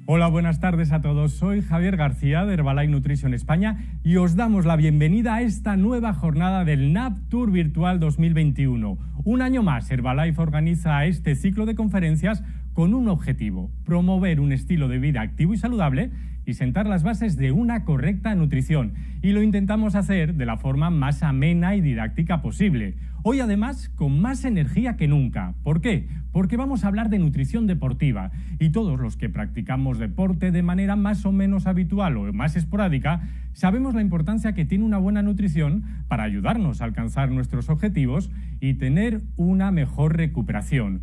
Hola, buenas tardes a todos. Soy Javier García de Herbalife Nutrition España y os damos la bienvenida a esta nueva jornada del NAP Tour Virtual 2021. Un año más, Herbalife organiza este ciclo de conferencias con un objetivo: promover un estilo de vida activo y saludable y sentar las bases de una correcta nutrición. Y lo intentamos hacer de la forma más amena y didáctica posible. Hoy, además, con más energía que nunca. ¿Por qué? Porque vamos a hablar de nutrición deportiva. Y todos los que practicamos deporte de manera más o menos habitual o más esporádica, sabemos la importancia que tiene una buena nutrición para ayudarnos a alcanzar nuestros objetivos y tener una mejor recuperación.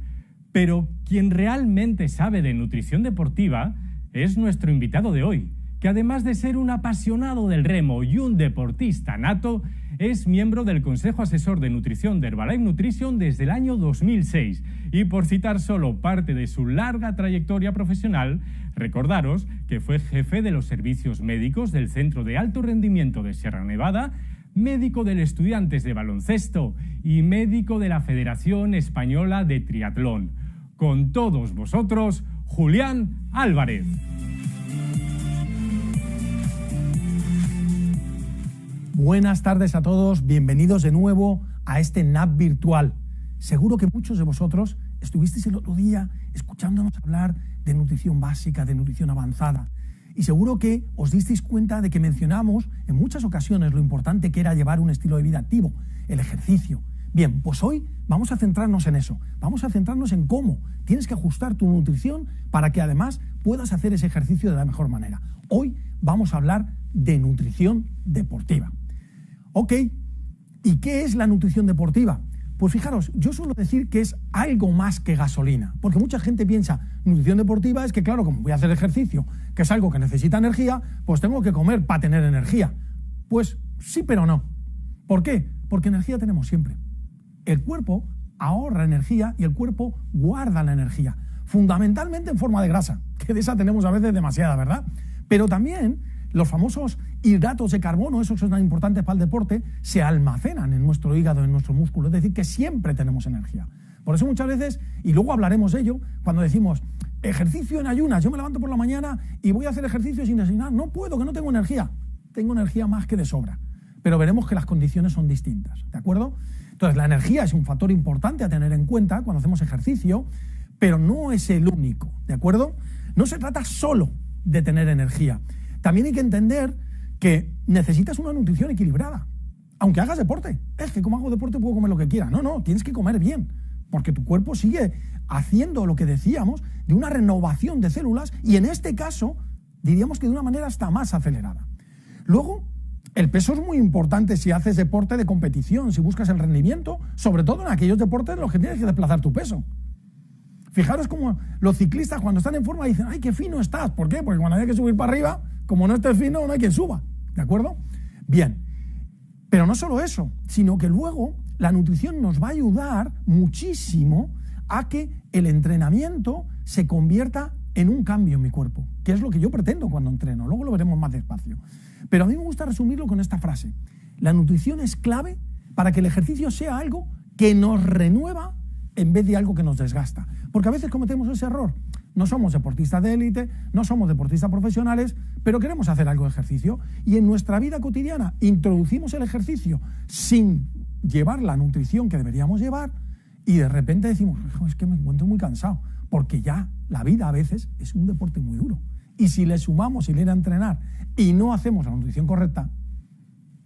Pero quien realmente sabe de nutrición deportiva es nuestro invitado de hoy, que además de ser un apasionado del remo y un deportista nato, es miembro del Consejo Asesor de Nutrición de Herbalife Nutrition desde el año 2006. Y por citar solo parte de su larga trayectoria profesional, recordaros que fue jefe de los servicios médicos del Centro de Alto Rendimiento de Sierra Nevada, médico del Estudiantes de Baloncesto y médico de la Federación Española de Triatlón. Con todos vosotros, Julián Álvarez. Buenas tardes a todos, bienvenidos de nuevo a este NAP virtual. Seguro que muchos de vosotros estuvisteis el otro día escuchándonos hablar de nutrición básica, de nutrición avanzada. Y seguro que os disteis cuenta de que mencionamos en muchas ocasiones lo importante que era llevar un estilo de vida activo, el ejercicio. Bien, pues hoy vamos a centrarnos en eso. Vamos a centrarnos en cómo tienes que ajustar tu nutrición para que además puedas hacer ese ejercicio de la mejor manera. Hoy vamos a hablar de nutrición deportiva. Ok, ¿y qué es la nutrición deportiva? Pues fijaros, yo suelo decir que es algo más que gasolina, porque mucha gente piensa, nutrición deportiva es que claro, como voy a hacer ejercicio, que es algo que necesita energía, pues tengo que comer para tener energía. Pues sí, pero no. ¿Por qué? Porque energía tenemos siempre. El cuerpo ahorra energía y el cuerpo guarda la energía, fundamentalmente en forma de grasa, que de esa tenemos a veces demasiada, ¿verdad? Pero también los famosos hidratos de carbono, esos que son tan importantes para el deporte, se almacenan en nuestro hígado, en nuestro músculo, es decir, que siempre tenemos energía. Por eso muchas veces, y luego hablaremos de ello, cuando decimos ejercicio en ayunas, yo me levanto por la mañana y voy a hacer ejercicio sin desayunar, no puedo, que no tengo energía. Tengo energía más que de sobra, pero veremos que las condiciones son distintas, ¿de acuerdo? Entonces, la energía es un factor importante a tener en cuenta cuando hacemos ejercicio, pero no es el único, ¿de acuerdo? No se trata solo de tener energía. También hay que entender que necesitas una nutrición equilibrada, aunque hagas deporte. Es que como hago deporte puedo comer lo que quiera. No, tienes que comer bien, porque tu cuerpo sigue haciendo lo que decíamos, de una renovación de células, y en este caso diríamos que de una manera hasta más acelerada. Luego, el peso es muy importante si haces deporte de competición, si buscas el rendimiento, sobre todo en aquellos deportes en los que tienes que desplazar tu peso. Fijaros como los ciclistas cuando están en forma dicen, ¡ay, qué fino estás! ¿Por qué? Porque cuando hay que subir para arriba, como no estés fino, no hay quien suba, ¿de acuerdo? Bien, pero no solo eso, sino que luego la nutrición nos va a ayudar muchísimo a que el entrenamiento se convierta en un cambio en mi cuerpo, que es lo que yo pretendo cuando entreno, luego lo veremos más despacio. Pero a mí me gusta resumirlo con esta frase: la nutrición es clave para que el ejercicio sea algo que nos renueva en vez de algo que nos desgasta. Porque a veces cometemos ese error. No somos deportistas de élite, no somos deportistas profesionales, pero queremos hacer algo de ejercicio. Y en nuestra vida cotidiana introducimos el ejercicio sin llevar la nutrición que deberíamos llevar y de repente decimos, es que me encuentro muy cansado, porque ya la vida a veces es un deporte muy duro. Y si le sumamos el ir a entrenar y no hacemos la nutrición correcta,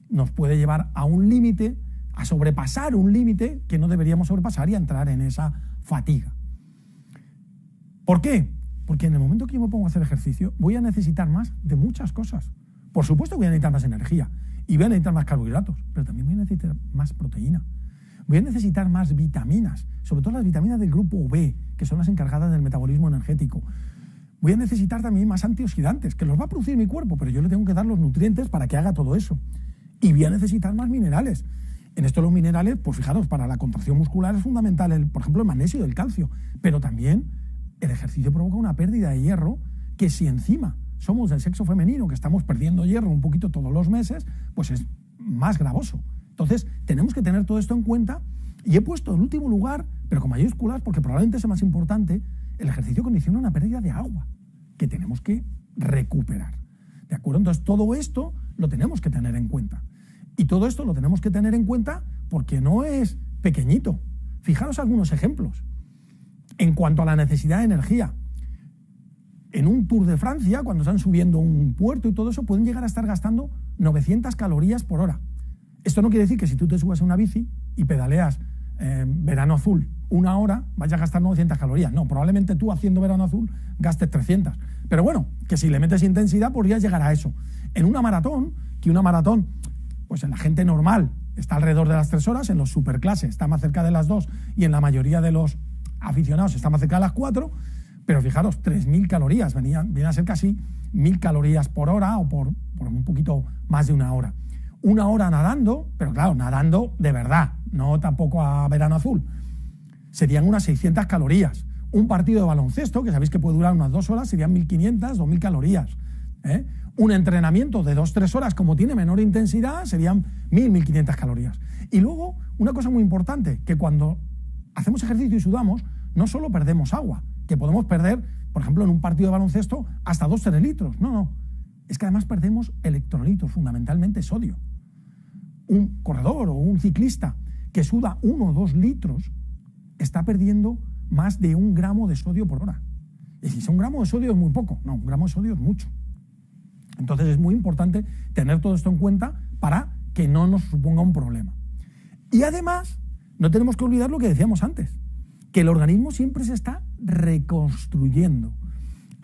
nos puede llevar a un límite, a sobrepasar un límite que no deberíamos sobrepasar y a entrar en esa fatiga. ¿Por qué? Porque en el momento que yo me pongo a hacer ejercicio voy a necesitar más de muchas cosas. Por supuesto voy a necesitar más energía y voy a necesitar más carbohidratos, pero también voy a necesitar más proteína. Voy a necesitar más vitaminas, sobre todo las vitaminas del grupo B, que son las encargadas del metabolismo energético. Voy a necesitar también más antioxidantes, que los va a producir mi cuerpo, pero yo le tengo que dar los nutrientes para que haga todo eso. Y voy a necesitar más minerales. En esto los minerales, pues fijaros, para la contracción muscular es fundamental, por ejemplo, el magnesio y el calcio, pero también el ejercicio provoca una pérdida de hierro que si encima somos del sexo femenino, que estamos perdiendo hierro un poquito todos los meses, pues es más gravoso. Entonces, tenemos que tener todo esto en cuenta y he puesto en último lugar, pero con mayúsculas, porque probablemente es el más importante, el ejercicio condiciona una pérdida de agua. que tenemos que recuperar. ¿De acuerdo? Entonces, todo esto lo tenemos que tener en cuenta. Y todo esto lo tenemos que tener en cuenta porque no es pequeñito. Fijaros algunos ejemplos. En cuanto a la necesidad de energía, en un Tour de Francia, cuando están subiendo un puerto y todo eso, pueden llegar a estar gastando 900 calorías por hora. Esto no quiere decir que si tú te subes a una bici y pedaleas verano azul 1 hora, vayas a gastar 900 calorías. No, probablemente tú haciendo verano azul gastes 300. Pero bueno, que si le metes intensidad podrías llegar a eso. En una maratón, pues en la gente normal está alrededor de las 3 horas, en los superclases está más cerca de las 2 y en la mayoría de los aficionados está más cerca de las 4, pero fijaros, 3.000 calorías, viene a ser casi 1.000 calorías por hora o por un poquito más de 1 hora. 1 hora nadando, pero claro, nadando de verdad, no tampoco a verano azul, serían unas 600 calorías. Un partido de baloncesto, que sabéis que puede durar unas 2 horas, serían 1.500, 2.000 calorías. Un entrenamiento de 2-3 horas, como tiene menor intensidad, serían 1.000-1.500 calorías. Y luego, una cosa muy importante, que cuando hacemos ejercicio y sudamos, no solo perdemos agua, que podemos perder, por ejemplo, en un partido de baloncesto, hasta 2-3 litros. No. Es que además perdemos electrolitos, fundamentalmente sodio. Un corredor o un ciclista que suda 1 o 2 litros está perdiendo más de 1 gramo de sodio por hora. Y si 1 gramo de sodio es muy poco, no, 1 gramo de sodio es mucho. Entonces es muy importante tener todo esto en cuenta para que no nos suponga un problema. Y además, no tenemos que olvidar lo que decíamos antes, que el organismo siempre se está reconstruyendo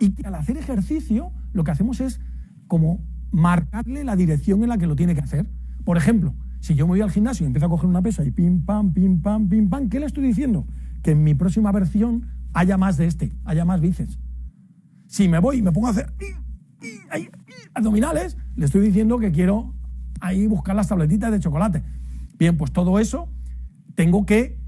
y que al hacer ejercicio lo que hacemos es como marcarle la dirección en la que lo tiene que hacer. Por ejemplo, si yo me voy al gimnasio y empiezo a coger una pesa y pim, pam, ¿qué le estoy diciendo? Que en mi próxima versión haya más haya más bíceps. Si me voy y me pongo a hacer abdominales, le estoy diciendo que quiero ahí buscar las tabletitas de chocolate. Bien, pues todo eso tengo que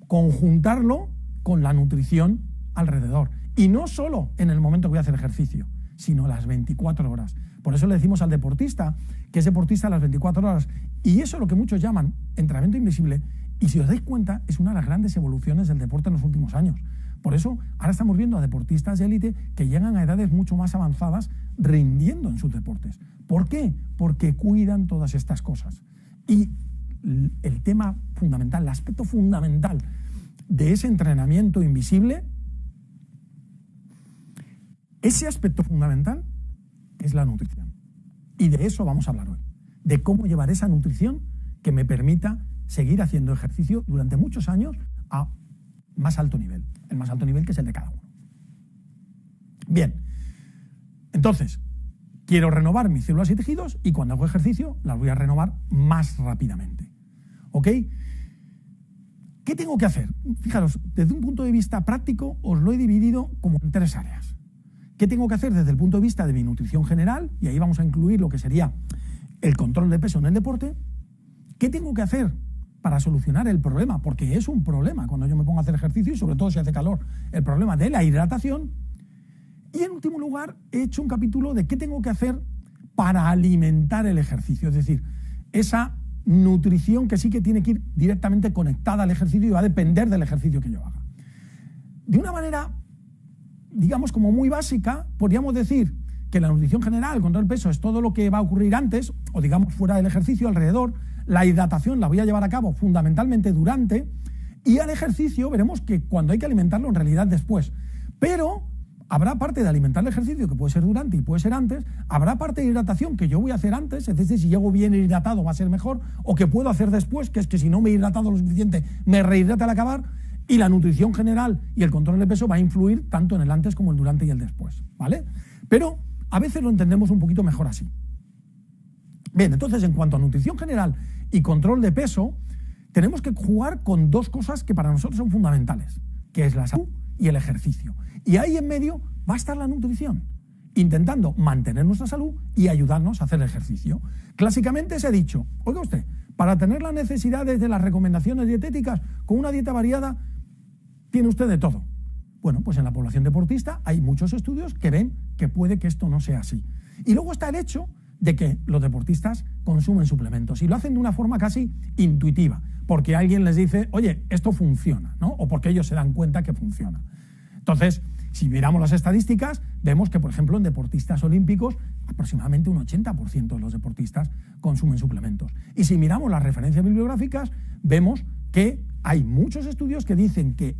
conjuntarlo con la nutrición alrededor. Y no solo en el momento que voy a hacer ejercicio, sino las 24 horas. Por eso le decimos al deportista que es deportista a las 24 horas. Y eso es lo que muchos llaman entrenamiento invisible. Y si os dais cuenta, es una de las grandes evoluciones del deporte en los últimos años. Por eso ahora estamos viendo a deportistas de élite que llegan a edades mucho más avanzadas rindiendo en sus deportes. ¿Por qué? Porque cuidan todas estas cosas. Y el tema fundamental, el aspecto fundamental de ese entrenamiento invisible, ese aspecto fundamental es la nutrición. Y de eso vamos a hablar hoy. De cómo llevar esa nutrición que me permita seguir haciendo ejercicio durante muchos años a más alto nivel. El más alto nivel que es el de cada uno. Bien, entonces, quiero renovar mis células y tejidos y cuando hago ejercicio las voy a renovar más rápidamente. ¿Ok? ¿Qué tengo que hacer? Fijaros, desde un punto de vista práctico os lo he dividido como en 3 áreas. ¿Qué tengo que hacer desde el punto de vista de mi nutrición general? Y ahí vamos a incluir lo que sería el control de peso en el deporte. ¿Qué tengo que hacer para solucionar el problema? Porque es un problema cuando yo me pongo a hacer ejercicio y sobre todo si hace calor, el problema de la hidratación. Y en último lugar, he hecho un capítulo de qué tengo que hacer para alimentar el ejercicio. Es decir, esa nutrición que sí que tiene que ir directamente conectada al ejercicio y va a depender del ejercicio que yo haga. De una manera, digamos, como muy básica, podríamos decir que la nutrición general, el control del peso, es todo lo que va a ocurrir antes, o digamos fuera del ejercicio, alrededor. La hidratación la voy a llevar a cabo fundamentalmente durante, y al ejercicio veremos que cuando hay que alimentarlo en realidad después. Pero habrá parte de alimentar el ejercicio que puede ser durante y puede ser antes, habrá parte de hidratación que yo voy a hacer antes, es decir, si llego bien hidratado va a ser mejor, o que puedo hacer después, que es que si no me he hidratado lo suficiente me rehidrata al acabar, y la nutrición general y el control de peso va a influir tanto en el antes como el durante y el después, ¿vale? Pero a veces lo entendemos un poquito mejor así. Bien, entonces en cuanto a nutrición general y control de peso, tenemos que jugar con 2 cosas que para nosotros son fundamentales, que es la salud y el ejercicio. Y ahí en medio va a estar la nutrición, intentando mantener nuestra salud y ayudarnos a hacer ejercicio. Clásicamente se ha dicho, oiga usted, para tener las necesidades de las recomendaciones dietéticas con una dieta variada, tiene usted de todo. Bueno, pues en la población deportista hay muchos estudios que ven que puede que esto no sea así. Y luego está el hecho de que los deportistas consumen suplementos y lo hacen de una forma casi intuitiva, porque alguien les dice, oye, esto funciona, ¿no? O porque ellos se dan cuenta que funciona. Entonces, Si miramos las estadísticas, vemos que, por ejemplo, en deportistas olímpicos, aproximadamente un 80% de los deportistas consumen suplementos. Y si miramos las referencias bibliográficas, vemos que hay muchos estudios que dicen que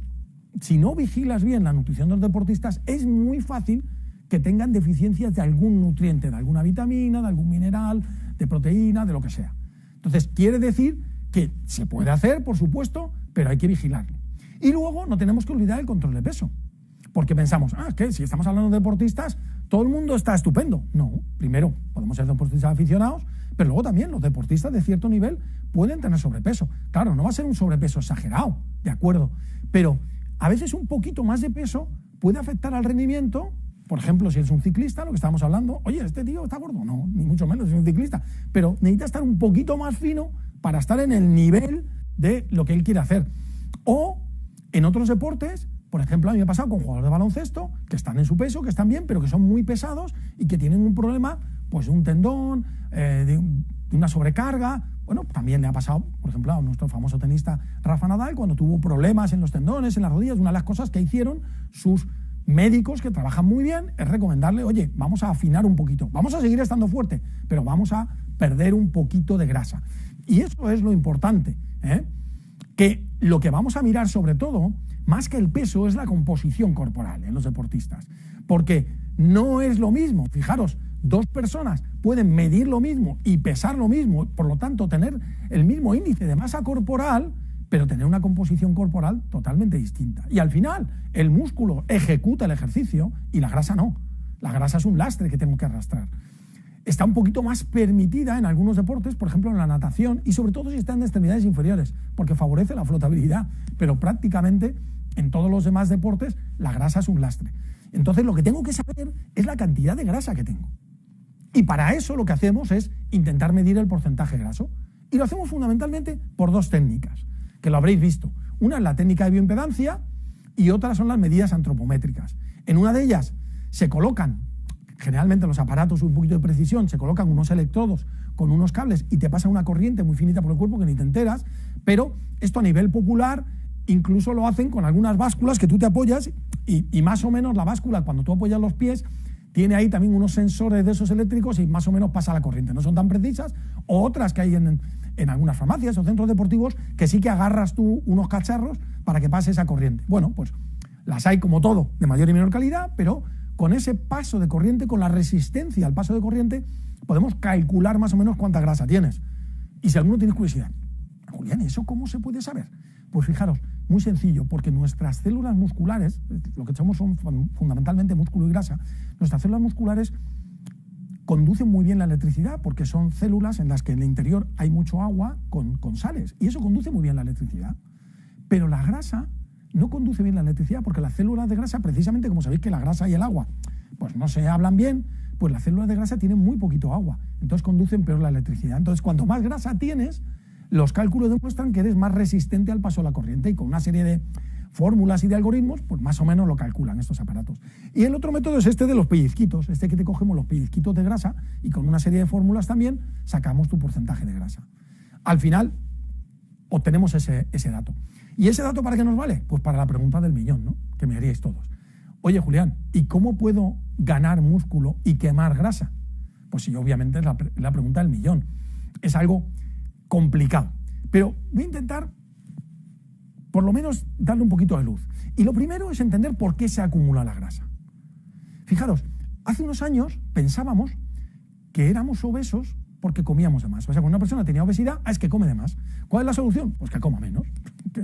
si no vigilas bien la nutrición de los deportistas, es muy fácil que tengan deficiencias de algún nutriente, de alguna vitamina, de algún mineral, de proteína, de lo que sea. Entonces, quiere decir que se puede hacer, por supuesto, pero hay que vigilarlo. Y luego no tenemos que olvidar el control de peso. Porque pensamos, es que si estamos hablando de deportistas, todo el mundo está estupendo. No, primero podemos ser deportistas aficionados, pero luego también los deportistas de cierto nivel pueden tener sobrepeso. Claro, no va a ser un sobrepeso exagerado, de acuerdo, pero a veces un poquito más de peso puede afectar al rendimiento. Por ejemplo, si eres un ciclista, lo que estábamos hablando, oye, este tío está gordo. No, ni mucho menos, es un ciclista, pero necesita estar un poquito más fino para estar en el nivel de lo que él quiere hacer. O en otros deportes, por ejemplo, a mí me ha pasado con jugadores de baloncesto que están en su peso, que están bien, pero que son muy pesados y que tienen un problema, pues de un tendón, de una sobrecarga. Bueno, también le ha pasado, por ejemplo, a nuestro famoso tenista Rafa Nadal, cuando tuvo problemas en los tendones, en las rodillas. Una de las cosas que hicieron sus médicos, que trabajan muy bien, es recomendarle, oye, vamos a afinar un poquito, vamos a seguir estando fuerte, pero vamos a perder un poquito de grasa. Y eso es lo importante, que lo que vamos a mirar sobre todo, más que el peso, es la composición corporal en los deportistas. Porque no es lo mismo, fijaros, dos personas pueden medir lo mismo y pesar lo mismo, por lo tanto tener el mismo índice de masa corporal, pero tener una composición corporal totalmente distinta. Y al final, el músculo ejecuta el ejercicio y la grasa no. La grasa es un lastre que tengo que arrastrar. Está un poquito más permitida en algunos deportes, por ejemplo en la natación, y sobre todo si está en extremidades inferiores, porque favorece la flotabilidad, pero prácticamente en todos los demás deportes la grasa es un lastre. Entonces lo que tengo que saber es la cantidad de grasa que tengo. Y para eso lo que hacemos es intentar medir el porcentaje graso. Y lo hacemos fundamentalmente por dos técnicas, que lo habréis visto. Una es la técnica de bioimpedancia y otra son las medidas antropométricas. En una de ellas se colocan, generalmente los aparatos un poquito de precisión, se colocan unos electrodos con unos cables y te pasa una corriente muy finita por el cuerpo que ni te enteras, pero esto a nivel popular incluso lo hacen con algunas básculas que tú te apoyas y más o menos la báscula, cuando tú apoyas los pies, tiene ahí también unos sensores de esos eléctricos y más o menos pasa la corriente. No son tan precisas, o otras que hay en algunas farmacias o centros deportivos que sí que agarras tú unos cacharros para que pase esa corriente. Bueno, pues las hay como todo, de mayor y menor calidad, pero con ese paso de corriente, con la resistencia al paso de corriente, podemos calcular más o menos cuánta grasa tienes. Y si alguno tiene curiosidad, Julián, ¿eso cómo se puede saber? Pues fijaros, muy sencillo, porque nuestras células musculares, lo que echamos son fundamentalmente músculo y grasa, nuestras células musculares conducen muy bien la electricidad, porque son células en las que en el interior hay mucho agua con sales, y eso conduce muy bien la electricidad. Pero la grasa no conduce bien la electricidad, porque las células de grasa, precisamente como sabéis que la grasa y el agua pues no se hablan bien, pues las células de grasa tienen muy poquito agua, entonces conducen peor la electricidad. Entonces, cuanto más grasa tienes, los cálculos demuestran que eres más resistente al paso de la corriente, y con una serie de fórmulas y de algoritmos, pues más o menos lo calculan estos aparatos. Y el otro método es este de los pellizquitos, este que te cogemos los pellizquitos de grasa y con una serie de fórmulas también sacamos tu porcentaje de grasa. Al final obtenemos ese dato. ¿Y ese dato para qué nos vale? Pues para la pregunta del millón, ¿no? Que me haríais todos. Oye, Julián, ¿y cómo puedo ganar músculo y quemar grasa? Pues sí, obviamente es la pregunta del millón. Es algo complicado, pero voy a intentar por lo menos darle un poquito de luz. Y lo primero es entender por qué se acumula la grasa. Fijaros, hace unos años pensábamos que éramos obesos porque comíamos de más. O sea, cuando una persona tenía obesidad, es que come de más. ¿Cuál es la solución? Pues que coma menos.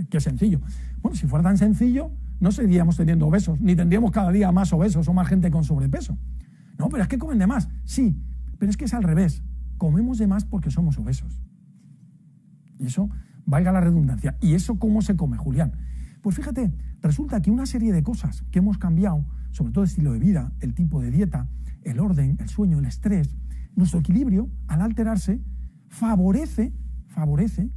Qué sencillo. Bueno, si fuera tan sencillo, no seguiríamos teniendo obesos, ni tendríamos cada día más obesos o más gente con sobrepeso. No, pero es que comen de más. Sí, pero es que es al revés. Comemos de más porque somos obesos. Y eso, valga la redundancia. ¿Y eso cómo se come, Julián? Pues fíjate, resulta que una serie de cosas que hemos cambiado, sobre todo el estilo de vida, el tipo de dieta, el orden, el sueño, el estrés, nuestro equilibrio, al alterarse, favorece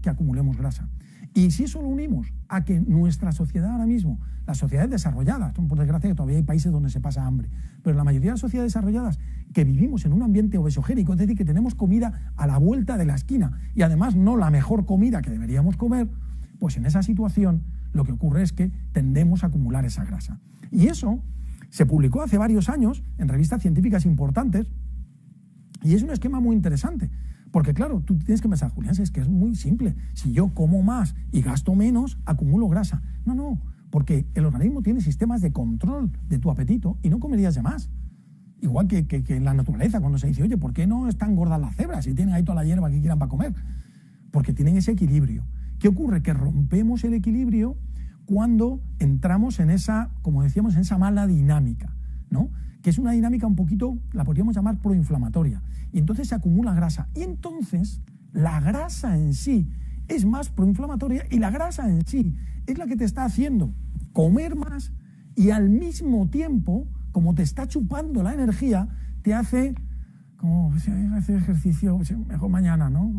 que acumulemos grasa. Y si eso lo unimos a que nuestra sociedad ahora mismo, las sociedades desarrolladas, por desgracia que todavía hay países donde se pasa hambre, pero la mayoría de las sociedades desarrolladas que vivimos en un ambiente obesogénico, es decir, que tenemos comida a la vuelta de la esquina y además no la mejor comida que deberíamos comer, pues en esa situación lo que ocurre es que tendemos a acumular esa grasa. Y eso Se publicó hace varios años en revistas científicas importantes y es un esquema muy interesante. Porque claro, tú tienes que pensar, Julián, es que es muy simple. Si yo como más y gasto menos, acumulo grasa. No, porque el organismo tiene sistemas de control de tu apetito y no comerías de más. Igual que en la naturaleza, cuando se dice, oye, ¿por qué no están gordas las cebras si tienen ahí toda la hierba que quieran para comer? Porque tienen ese equilibrio. ¿Qué ocurre? Que rompemos el equilibrio cuando entramos en esa, como decíamos, en esa mala dinámica, ¿no? Que es una dinámica un poquito, la podríamos llamar proinflamatoria. Y entonces se acumula grasa. Y entonces la grasa en sí es más proinflamatoria y la grasa en sí es la que te está haciendo comer más y al mismo tiempo, como te está chupando la energía, te hace como hacer ejercicio, mejor mañana, ¿no?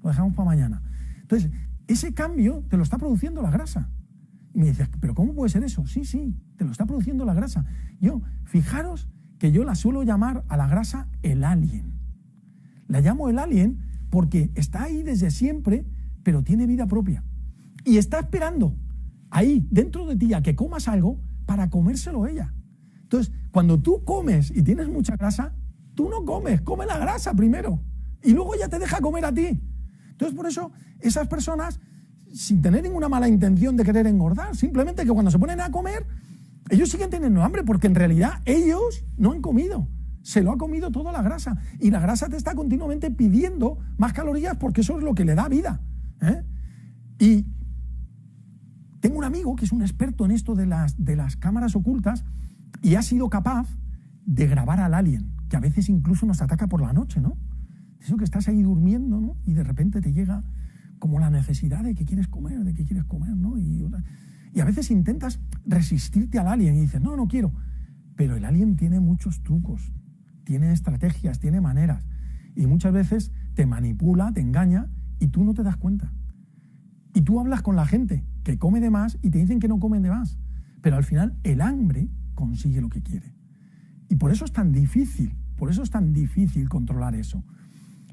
Lo dejamos para mañana. Entonces, ese cambio te lo está produciendo la grasa. Y me dices, ¿pero cómo puede ser eso? Sí, te lo está produciendo la grasa. Fijaros que yo la suelo llamar a la grasa el alien. La llamo el alien porque está ahí desde siempre, pero tiene vida propia. Y está esperando ahí, dentro de ti, a que comas algo para comérselo ella. Entonces, cuando tú comes y tienes mucha grasa, tú no comes, come la grasa primero. Y luego ya te deja comer a ti. Entonces, por eso, esas personas, sin tener ninguna mala intención de querer engordar, simplemente que cuando se ponen a comer, ellos siguen teniendo hambre porque en realidad ellos no han comido. Se lo ha comido toda la grasa. Y la grasa te está continuamente pidiendo más calorías porque eso es lo que le da vida. Y tengo un amigo que es un experto en esto de las cámaras ocultas y ha sido capaz de grabar al alien, que a veces incluso nos ataca por la noche, ¿no? Eso que estás ahí durmiendo, ¿no? Y de repente te llega como la necesidad de que quieres comer, ¿no? Y a veces intentas resistirte al alien y dices, no quiero. Pero el alien tiene muchos trucos, tiene estrategias, tiene maneras. Y muchas veces te manipula, te engaña y tú no te das cuenta. Y tú hablas con la gente que come de más y te dicen que no comen de más. Pero al final el hambre consigue lo que quiere. Y por eso es tan difícil controlar eso.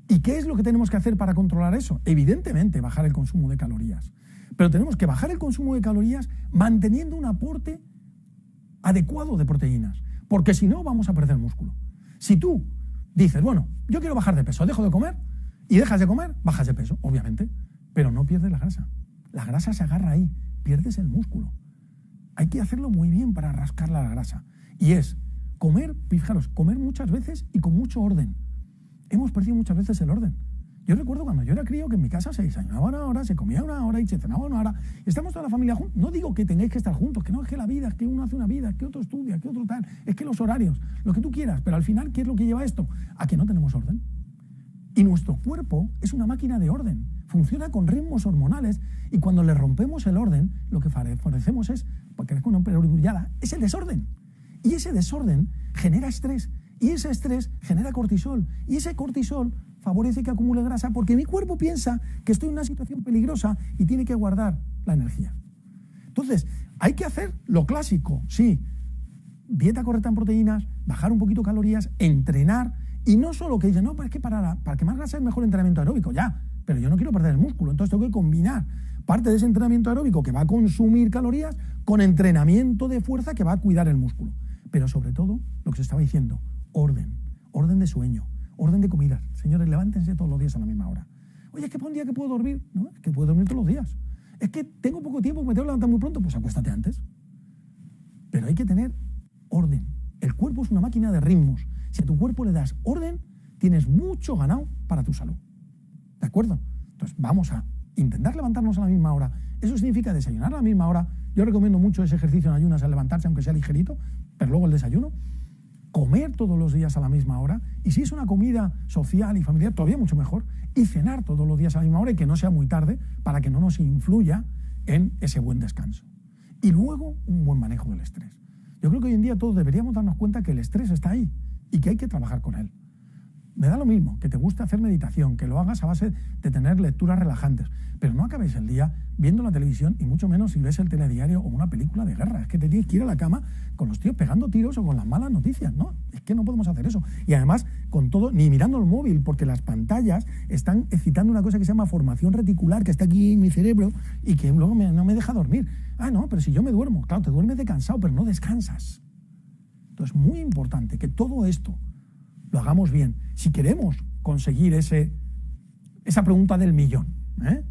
¿Y qué es lo que tenemos que hacer para controlar eso? Evidentemente, bajar el consumo de calorías. Pero tenemos que bajar el consumo de calorías manteniendo un aporte adecuado de proteínas. Porque si no, vamos a perder músculo. Si tú dices, bueno, yo quiero bajar de peso, dejo de comer y dejas de comer, bajas de peso, obviamente. Pero no pierdes la grasa. La grasa se agarra ahí, pierdes el músculo. Hay que hacerlo muy bien para rascarle a la grasa. Y es comer, fijaros, comer muchas veces y con mucho orden. Hemos perdido muchas veces el orden. Yo recuerdo cuando yo era crío que en mi casa se desayunaba una hora, se comía una hora y se cenaba una hora. Estamos toda la familia juntos. No digo que tengáis que estar juntos, que no, es que la vida, es que uno hace una vida, es que otro estudia, es que otro tal, es que los horarios, lo que tú quieras. Pero al final, ¿qué es lo que lleva esto? A que no tenemos orden. Y nuestro cuerpo es una máquina de orden. Funciona con ritmos hormonales y cuando le rompemos el orden, lo que favorecemos es, porque es una perogrullada, es el desorden. Y ese desorden genera estrés. Y ese estrés genera cortisol. Y ese cortisol favorece que acumule grasa porque mi cuerpo piensa que estoy en una situación peligrosa y tiene que guardar la energía. Entonces, hay que hacer lo clásico, sí. Dieta correcta en proteínas, bajar un poquito calorías, entrenar. Y no solo que dicen, no, pues es que para quemar grasa es mejor entrenamiento aeróbico. Ya, pero yo no quiero perder el músculo. Entonces tengo que combinar parte de ese entrenamiento aeróbico que va a consumir calorías con entrenamiento de fuerza que va a cuidar el músculo. Pero sobre todo, lo que se estaba diciendo, orden de sueño, orden de comida. Señores, levántense todos los días a la misma hora. Oye, es que por un día que puedo dormir, no, es que puedo dormir todos los días. Es que tengo poco tiempo, me tengo que levantar muy pronto, pues acuéstate antes. Pero hay que tener orden. El cuerpo es una máquina de ritmos. Si a tu cuerpo le das orden, tienes mucho ganado para tu salud. ¿De acuerdo? Entonces vamos a intentar levantarnos a la misma hora. Eso significa desayunar a la misma hora. Yo recomiendo mucho ese ejercicio en ayunas al levantarse, aunque sea ligerito, pero luego el desayuno. Comer todos los días a la misma hora, y si es una comida social y familiar, todavía mucho mejor, y cenar todos los días a la misma hora y que no sea muy tarde para que no nos influya en ese buen descanso. Y luego, un buen manejo del estrés. Yo creo que hoy en día todos deberíamos darnos cuenta que el estrés está ahí y que hay que trabajar con él. Me da lo mismo que te guste hacer meditación, que lo hagas a base de tener lecturas relajantes, pero no acabes el día viendo la televisión y mucho menos si ves el telediario o una película de guerra. Es que te tienes que ir a la cama con los tíos pegando tiros o con las malas noticias, ¿no? Es que no podemos hacer eso. Y además, con todo, ni mirando el móvil, porque las pantallas están excitando una cosa que se llama formación reticular, que está aquí en mi cerebro y que luego no me deja dormir. Ah, no, pero si yo me duermo, claro, te duermes de cansado, pero no descansas. Entonces, muy importante que todo esto lo hagamos bien. Si queremos conseguir esa pregunta del millón, ¿eh?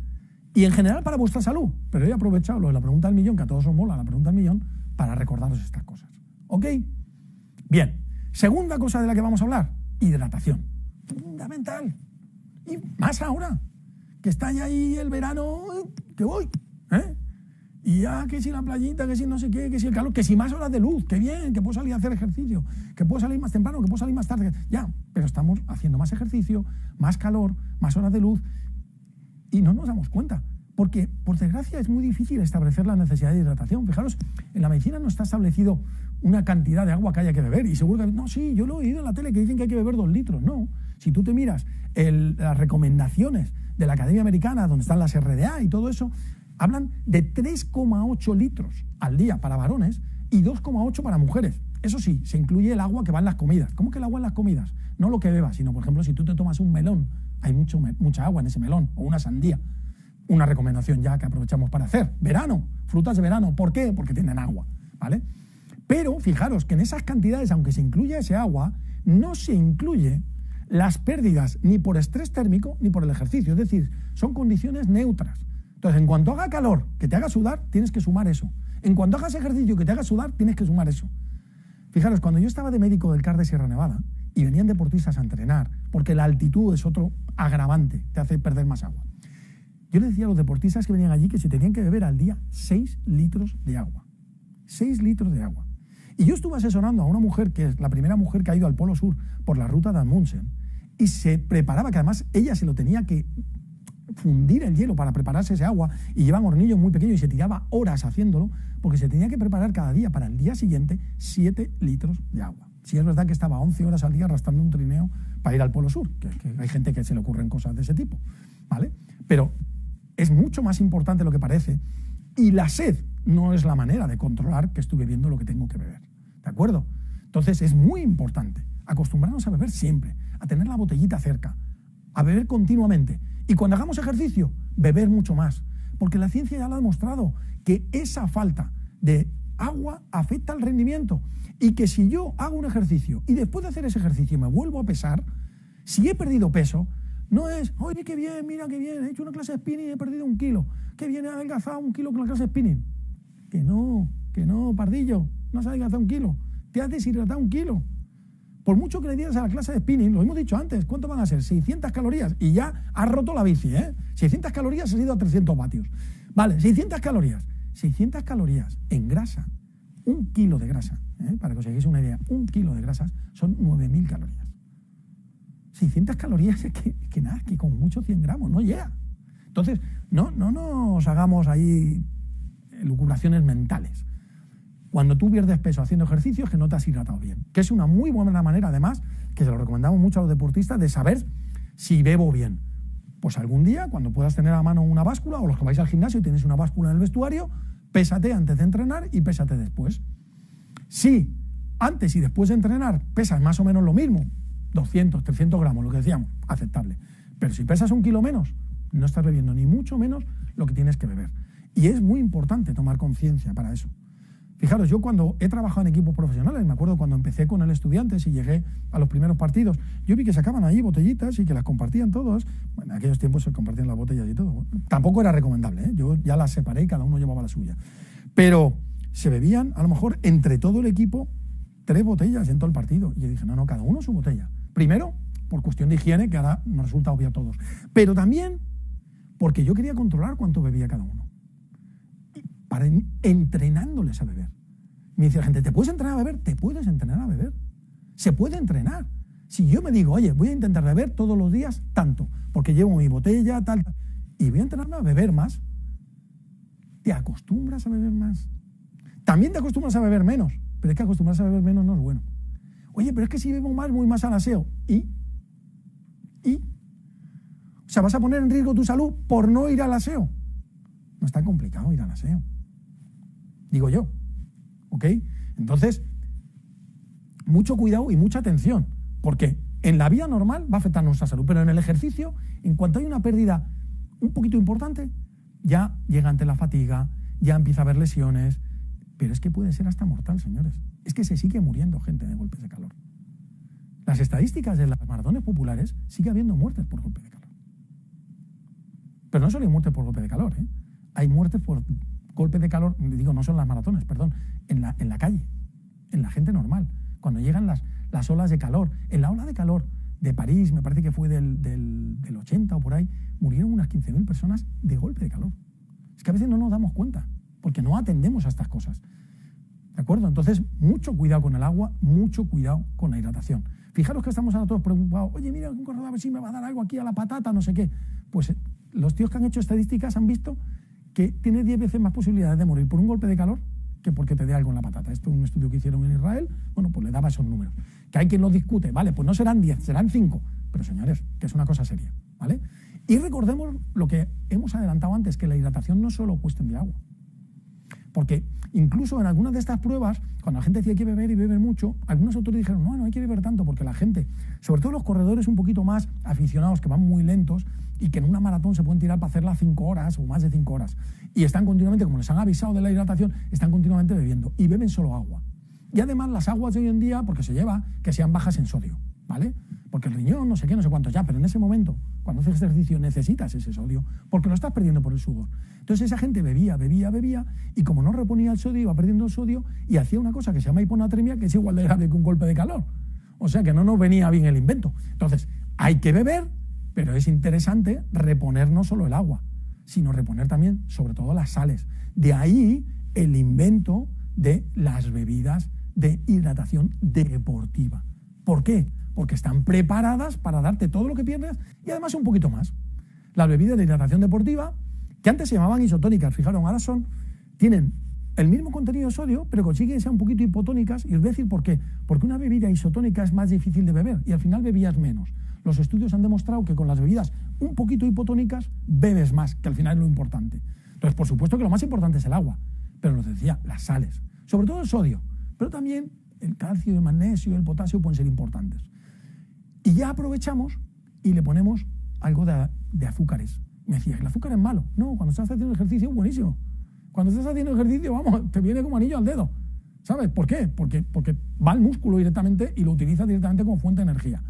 Y en general para vuestra salud, pero he aprovechado lo de la pregunta del millón, que a todos os mola la pregunta del millón, para recordaros estas cosas. ¿Ok? Bien, segunda cosa de la que vamos a hablar, hidratación. Fundamental. Y más ahora, que está ya ahí el verano, que voy, ¿eh? Y ya que si la playita, que si no sé qué, que si el calor, que si más horas de luz, que bien, que puedo salir a hacer ejercicio, que puedo salir más temprano, que puedo salir más tarde, ya, pero estamos haciendo más ejercicio, más calor, más horas de luz, y no nos damos cuenta, porque por desgracia es muy difícil establecer la necesidad de hidratación. Fijaros, en la medicina no está establecido una cantidad de agua que haya que beber, y seguro que, no, sí, yo lo he oído en la tele que dicen que hay que beber 2 litros, no. Si tú te miras las recomendaciones de la Academia Americana, donde están las RDA y todo eso, hablan de 3,8 litros al día para varones y 2,8 para mujeres. Eso sí, se incluye el agua que va en las comidas. ¿Cómo que el agua en las comidas? No lo que bebas, sino, por ejemplo, si tú te tomas un melón, hay mucha agua en ese melón, o una sandía. Una recomendación ya que aprovechamos para hacer. Verano, frutas de verano. ¿Por qué? Porque tienen agua, ¿vale? Pero fijaros que en esas cantidades, aunque se incluya ese agua, no se incluye las pérdidas ni por estrés térmico ni por el ejercicio. Es decir, son condiciones neutras. Entonces, en cuanto haga calor, que te haga sudar, tienes que sumar eso. En cuanto hagas ejercicio que te haga sudar, tienes que sumar eso. Fijaros, cuando yo estaba de médico del CAR de Sierra Nevada y venían deportistas a entrenar, porque la altitud es otro agravante, te hace perder más agua. Yo les decía a los deportistas que venían allí que se tenían que beber al día 6 litros de agua. 6 litros de agua. Y yo estuve asesorando a una mujer, que es la primera mujer que ha ido al Polo Sur por la ruta de Amundsen, y se preparaba, que además ella se lo tenía que fundir el hielo para prepararse ese agua, y llevan hornillos muy pequeños y se tiraba horas haciéndolo, porque se tenía que preparar cada día para el día siguiente 7 litros de agua. Si es verdad que estaba 11 horas al día arrastrando un trineo para ir al Polo Sur, que hay gente que se le ocurren cosas de ese tipo, ¿vale? Pero es mucho más importante lo que parece, y la sed no es la manera de controlar que estoy bebiendo lo que tengo que beber, ¿de acuerdo? Entonces es muy importante acostumbrarnos a beber siempre, a tener la botellita cerca, a beber continuamente, y cuando hagamos ejercicio, beber mucho más, porque la ciencia ya lo ha demostrado, que esa falta de agua afecta al rendimiento, y que si yo hago un ejercicio y después de hacer ese ejercicio me vuelvo a pesar, si he perdido peso, no es, oye, qué bien, mira qué bien, he hecho una clase de spinning y he perdido 1 kilo, qué bien, he adelgazado 1 kilo con la clase de spinning. Que no, pardillo, no has adelgazado 1 kilo, te has deshidratado 1 kilo. Por mucho que le dieras a la clase de spinning, lo hemos dicho antes, ¿cuánto van a ser? 600 calorías, y ya has roto la bici, ¿eh? 600 calorías has ido a 300 vatios. Vale, 600 calorías en grasa, 1 kilo de grasa, para que os hagáis una idea, 1 kilo de grasas son 9.000 calorías. 600 calorías es que nada, que con mucho 100 gramos, no llega. Entonces, no nos hagamos ahí elucubraciones mentales. Cuando tú pierdes peso haciendo ejercicio es que no te has hidratado bien, que es una muy buena manera, además, que se lo recomendamos mucho a los deportistas, de saber si bebo bien. Pues algún día, cuando puedas tener a mano una báscula, o los que vais al gimnasio y tenéis una báscula en el vestuario, pésate antes de entrenar y pésate después. Si antes y después de entrenar pesas más o menos lo mismo, 200, 300 gramos, lo que decíamos, aceptable. Pero si pesas 1 kilo menos, no estás bebiendo ni mucho menos lo que tienes que beber. Y es muy importante tomar conciencia para eso. Fijaros, yo cuando he trabajado en equipos profesionales, me acuerdo cuando empecé con el Estudiantes y llegué a los primeros partidos, yo vi que sacaban ahí botellitas y que las compartían todos. Bueno, en aquellos tiempos se compartían las botellas y todo. Tampoco era recomendable, ¿eh? Yo ya las separé y cada uno llevaba la suya. Pero se bebían, a lo mejor, entre todo el equipo, 3 botellas en todo el partido. Y yo dije, no, cada uno su botella. Primero, por cuestión de higiene, que ahora nos resulta obvio a todos. Pero también porque yo quería controlar cuánto bebía cada uno. Para entrenándoles a beber. Me dice la gente, ¿te puedes entrenar a beber? Te puedes entrenar a beber. Se puede entrenar. Si yo me digo, oye, voy a intentar beber todos los días tanto, porque llevo mi botella, tal, y voy a entrenarme a beber más, te acostumbras a beber más. También te acostumbras a beber menos, pero es que acostumbrarse a beber menos no es bueno. Oye, pero es que si bebo más, voy más al aseo. ¿Y? O sea, vas a poner en riesgo tu salud por no ir al aseo. No es tan complicado ir al aseo. Digo yo. ¿Ok? Entonces, mucho cuidado y mucha atención, porque en la vida normal va a afectar nuestra salud, pero en el ejercicio, en cuanto hay una pérdida un poquito importante, ya llega ante la fatiga, ya empieza a haber lesiones, pero es que puede ser hasta mortal, señores. es que se sigue muriendo gente de golpes de calor. Las estadísticas de las maratones populares sigue habiendo muertes por golpe de calor. Pero no solo hay muertes por golpe de calor, ¿eh? Hay muertes por golpe de calor, digo, no son las maratones, perdón, en la calle, en la gente normal, cuando llegan las olas de calor. En la ola de calor de París, me parece que fue del 80 o por ahí, murieron unas 15.000 personas de golpe de calor. Es que a veces no nos damos cuenta, porque no atendemos a estas cosas. ¿De acuerdo? Entonces, mucho cuidado con el agua, mucho cuidado con la hidratación. Fijaros que estamos ahora todos preocupados. Oye, mira, un corredor a ver si me va a dar algo aquí a la patata, no sé qué. Pues los tíos que han hecho estadísticas han visto que tiene 10 veces más posibilidades de morir por un golpe de calor que porque te dé algo en la patata. Esto es un estudio que hicieron en Israel. Bueno, pues le daba esos números. Que hay quien los discute. Vale, pues no serán 10, serán 5. Pero señores, que es una cosa seria, ¿vale? Y recordemos lo que hemos adelantado antes, que la hidratación no es solo cuestión de agua. Porque incluso en algunas de estas pruebas, cuando la gente decía hay que beber y beber mucho, algunos autores dijeron, no hay que beber tanto, porque la gente, sobre todo los corredores un poquito más aficionados, que van muy lentos y que en una maratón se pueden tirar para hacerla 5 horas o más de 5 horas, y están continuamente, como les han avisado de la hidratación, están continuamente bebiendo y beben solo agua. Y además las aguas de hoy en día, porque se lleva que sean bajas en sodio, ¿vale? Porque el riñón, no sé qué, no sé cuánto ya, pero en ese momento, cuando haces ejercicio, necesitas ese sodio, porque lo estás perdiendo por el sudor. Entonces esa gente bebía, y como no reponía el sodio, iba perdiendo el sodio y hacía una cosa que se llama hiponatremia, que es igual de grave que un golpe de calor. O sea que no nos venía bien el invento. Entonces, hay que beber, pero es interesante reponer no solo el agua, sino reponer también, sobre todo, las sales. De ahí el invento de las bebidas de hidratación deportiva. ¿Por qué? Porque están preparadas para darte todo lo que pierdes y además un poquito más. Las bebidas de hidratación deportiva, que antes se llamaban isotónicas, fijaron, ahora tienen el mismo contenido de sodio, pero consiguen ser un poquito hipotónicas, y os voy a decir por qué. Porque una bebida isotónica es más difícil de beber y al final bebías menos. Los estudios han demostrado que con las bebidas un poquito hipotónicas bebes más, que al final es lo importante. Entonces, por supuesto que lo más importante es el agua, pero lo decía, las sales, sobre todo el sodio, pero también el calcio, el magnesio, el potasio pueden ser importantes. Y ya aprovechamos y le ponemos algo de azúcares. Me decía, ¿el azúcar es malo? No, cuando estás haciendo ejercicio, buenísimo. Cuando estás haciendo ejercicio, vamos, te viene como anillo al dedo. ¿Sabes por qué? Porque va al músculo directamente y lo utiliza directamente como fuente de energía.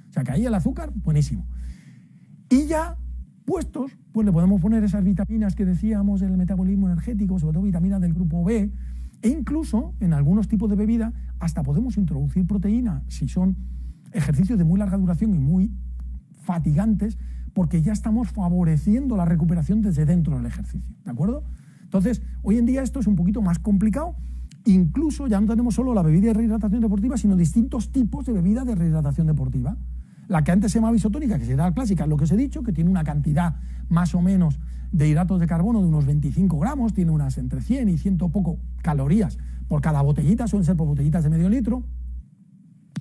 O sea que ahí el azúcar, buenísimo. Y ya puestos, pues le podemos poner esas vitaminas que decíamos del metabolismo energético, sobre todo vitaminas del grupo B, e incluso en algunos tipos de bebida hasta podemos introducir proteína si son ejercicios de muy larga duración y muy fatigantes, porque ya estamos favoreciendo la recuperación desde dentro del ejercicio, ¿de acuerdo? Entonces, hoy en día esto es un poquito más complicado, incluso ya no tenemos solo la bebida de rehidratación deportiva, sino distintos tipos de bebida de rehidratación deportiva. La que antes se llamaba isotónica, que sería la clásica, lo que os he dicho, que tiene una cantidad más o menos de hidratos de carbono de unos 25 gramos, tiene unas entre 100 y 100 poco calorías por cada botellita, suelen ser por botellitas de medio litro,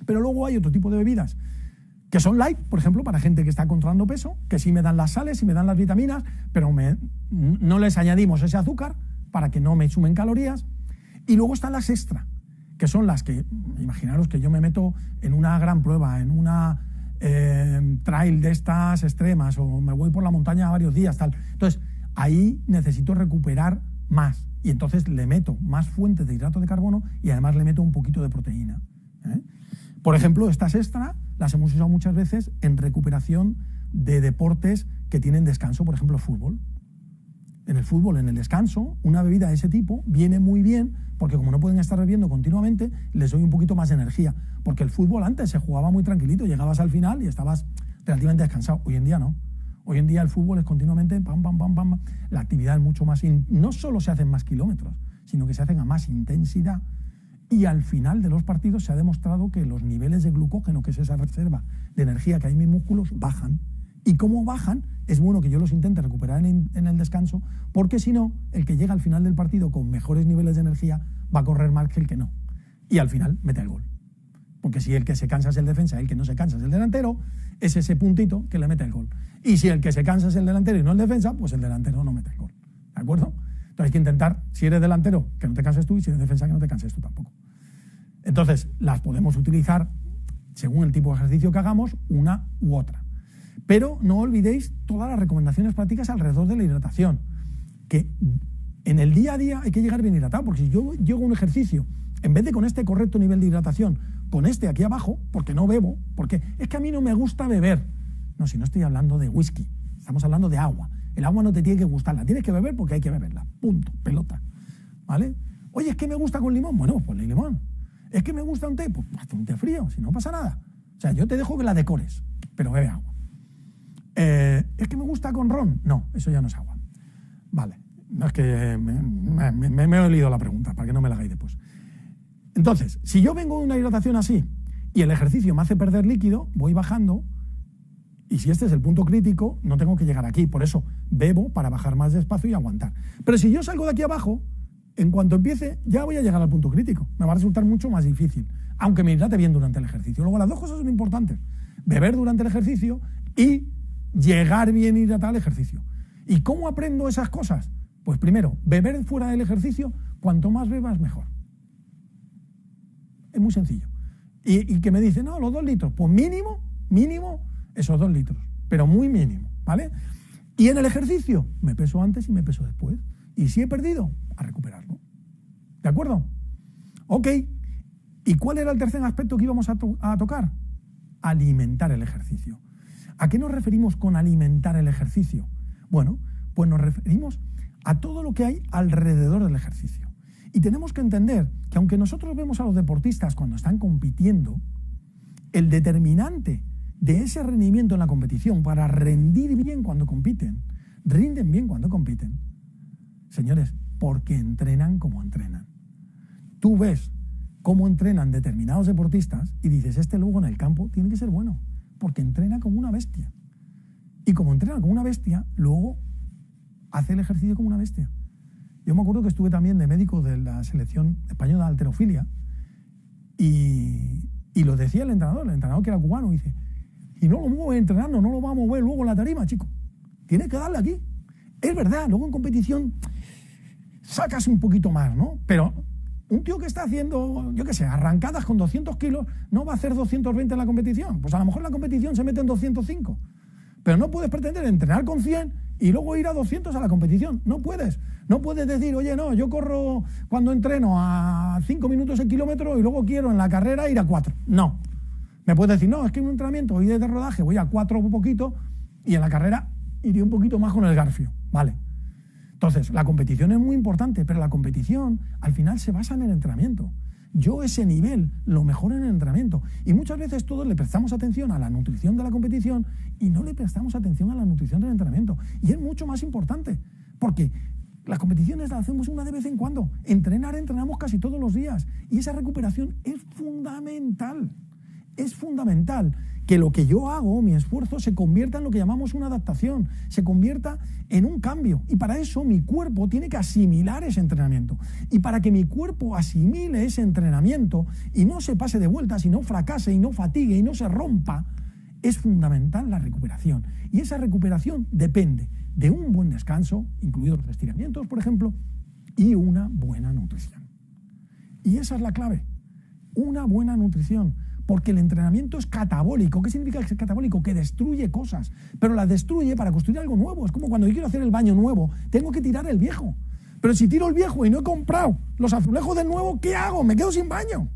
pero luego hay otro tipo de bebidas que son light, por ejemplo, para gente que está controlando peso, que sí me dan las sales, sí me dan las vitaminas, pero no les añadimos ese azúcar para que no me sumen calorías. Y luego están las extra, que son las que, imaginaros que yo me meto en una gran prueba, en una trail de estas extremas, o me voy por la montaña varios días, tal. Entonces, ahí necesito recuperar más, y entonces le meto más fuentes de hidratos de carbono y además le meto un poquito de proteína. Por ejemplo, estas extra las hemos usado muchas veces en recuperación de deportes que tienen descanso, por ejemplo, fútbol. En el fútbol, en el descanso, una bebida de ese tipo viene muy bien, porque como no pueden estar bebiendo continuamente, les doy un poquito más de energía. Porque el fútbol antes se jugaba muy tranquilito, llegabas al final y estabas relativamente descansado. Hoy en día no. Hoy en día el fútbol es continuamente pam, pam, pam, pam. La actividad es mucho más... No solo se hacen más kilómetros, sino que se hacen a más intensidad. Y al final de los partidos se ha demostrado que los niveles de glucógeno, que es esa reserva de energía que hay en mis músculos, bajan. Y como bajan, es bueno que yo los intente recuperar en el descanso, porque si no, el que llega al final del partido con mejores niveles de energía va a correr más que el que no. Y al final mete el gol. Porque si el que se cansa es el defensa y el que no se cansa es el delantero, es ese puntito que le mete el gol. Y si el que se cansa es el delantero y no el defensa, pues el delantero no mete el gol. ¿De acuerdo? Entonces hay que intentar, si eres delantero, que no te canses tú, y si eres defensa, que no te canses tú tampoco. Entonces, las podemos utilizar según el tipo de ejercicio que hagamos, una u otra. Pero no olvidéis todas las recomendaciones prácticas alrededor de la hidratación, que en el día a día hay que llegar bien hidratado, porque si yo llego a un ejercicio en vez de con este correcto nivel de hidratación, con este aquí abajo, porque no bebo, porque es que a mí no me gusta beber. No, si no estoy hablando de whisky, estamos hablando de agua. El agua no te tiene que gustar, la tienes que beber porque hay que beberla, punto, pelota, ¿vale? Oye, es que me gusta con limón, bueno, ponle limón. Es que me gusta un té, pues hazte un té frío, si no pasa nada. O sea, yo te dejo que la decores, pero bebe agua. ¿Es que me gusta con ron? No, eso ya no es agua. Vale, no es que me he olido la pregunta, para que no me la hagáis después. Entonces, si yo vengo de una hidratación así y el ejercicio me hace perder líquido, voy bajando, y si este es el punto crítico, no tengo que llegar aquí. Por eso bebo para bajar más despacio y aguantar. Pero si yo salgo de aquí abajo, en cuanto empiece, ya voy a llegar al punto crítico. Me va a resultar mucho más difícil, aunque me hidrate bien durante el ejercicio. Luego, las dos cosas son importantes. Beber durante el ejercicio y llegar bien hidratado al ejercicio. ¿Y cómo aprendo esas cosas? Pues primero, beber fuera del ejercicio, cuanto más bebas, mejor. Es muy sencillo. Y que me dicen, no, los 2 litros. Pues mínimo, esos 2 litros. Pero muy mínimo, ¿vale? Y en el ejercicio, me peso antes y me peso después. Y si he perdido, a recuperarlo. ¿De acuerdo? Ok. ¿Y cuál era el tercer aspecto que íbamos a tocar? Alimentar el ejercicio. ¿A qué nos referimos con alimentar el ejercicio? Bueno, pues nos referimos a todo lo que hay alrededor del ejercicio. Y tenemos que entender que aunque nosotros vemos a los deportistas cuando están compitiendo, el determinante de ese rendimiento en la competición para rendir bien cuando compiten, rinden bien cuando compiten, señores, porque entrenan como entrenan. Tú ves cómo entrenan determinados deportistas y dices, este luego en el campo tiene que ser bueno, porque entrena como una bestia. Y como entrena como una bestia, luego hace el ejercicio como una bestia. Yo me acuerdo que estuve también de médico de la selección española de halterofilia y lo decía el entrenador que era cubano, dice, y no lo mueve entrenando, no lo va a mover luego en la tarima, chico. Tiene que darle aquí. Es verdad, luego en competición sacas un poquito más, ¿no? Pero un tío que está haciendo, yo qué sé, arrancadas con 200 kilos, no va a hacer 220 en la competición. Pues a lo mejor en la competición se mete en 205. Pero no puedes pretender entrenar con 100 y luego ir a 200 a la competición. No puedes. No puedes decir, oye, no, yo corro cuando entreno a 5 minutos el kilómetro y luego quiero en la carrera ir a 4. No. Me puedes decir, no, es que en un entrenamiento hoy de rodaje voy a 4 un poquito y en la carrera iré un poquito más con el garfio. Vale. Entonces, la competición es muy importante, pero la competición al final se basa en el entrenamiento. Yo ese nivel lo mejoro en el entrenamiento. Y muchas veces todos le prestamos atención a la nutrición de la competición y no le prestamos atención a la nutrición del entrenamiento. Y es mucho más importante, porque las competiciones las hacemos una de vez en cuando. Entrenamos casi todos los días. Y esa recuperación es fundamental. Es fundamental que lo que yo hago, mi esfuerzo, se convierta en lo que llamamos una adaptación, se convierta en un cambio. Y para eso mi cuerpo tiene que asimilar ese entrenamiento. Y para que mi cuerpo asimile ese entrenamiento y no se pase de vueltas y no fracase y no fatigue y no se rompa, es fundamental la recuperación. Y esa recuperación depende de un buen descanso, incluidos los estiramientos, por ejemplo, y una buena nutrición. Y esa es la clave, una buena nutrición. Porque el entrenamiento es catabólico. ¿Qué significa que es catabólico? Que destruye cosas, pero las destruye para construir algo nuevo. Es como cuando yo quiero hacer el baño nuevo, tengo que tirar el viejo. Pero si tiro el viejo y no he comprado los azulejos del nuevo, ¿qué hago? Me quedo sin baño.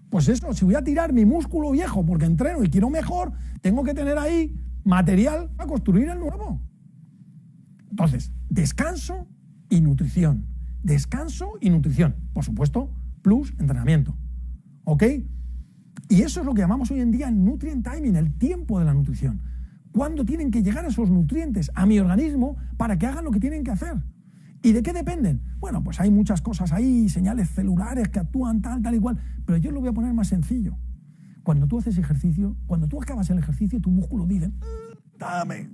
Pues eso, si voy a tirar mi músculo viejo porque entreno y quiero mejor, tengo que tener ahí material para construir el nuevo. Entonces, descanso y nutrición. Descanso y nutrición. Por supuesto, plus entrenamiento. ¿Ok? Y eso es lo que llamamos hoy en día el nutrient timing, el tiempo de la nutrición. ¿Cuándo tienen que llegar esos nutrientes a mi organismo para que hagan lo que tienen que hacer? ¿Y de qué dependen? Bueno, pues hay muchas cosas ahí, señales celulares que actúan tal y cual, pero yo lo voy a poner más sencillo. Cuando tú haces ejercicio, cuando tú acabas el ejercicio, tu músculo dice, dame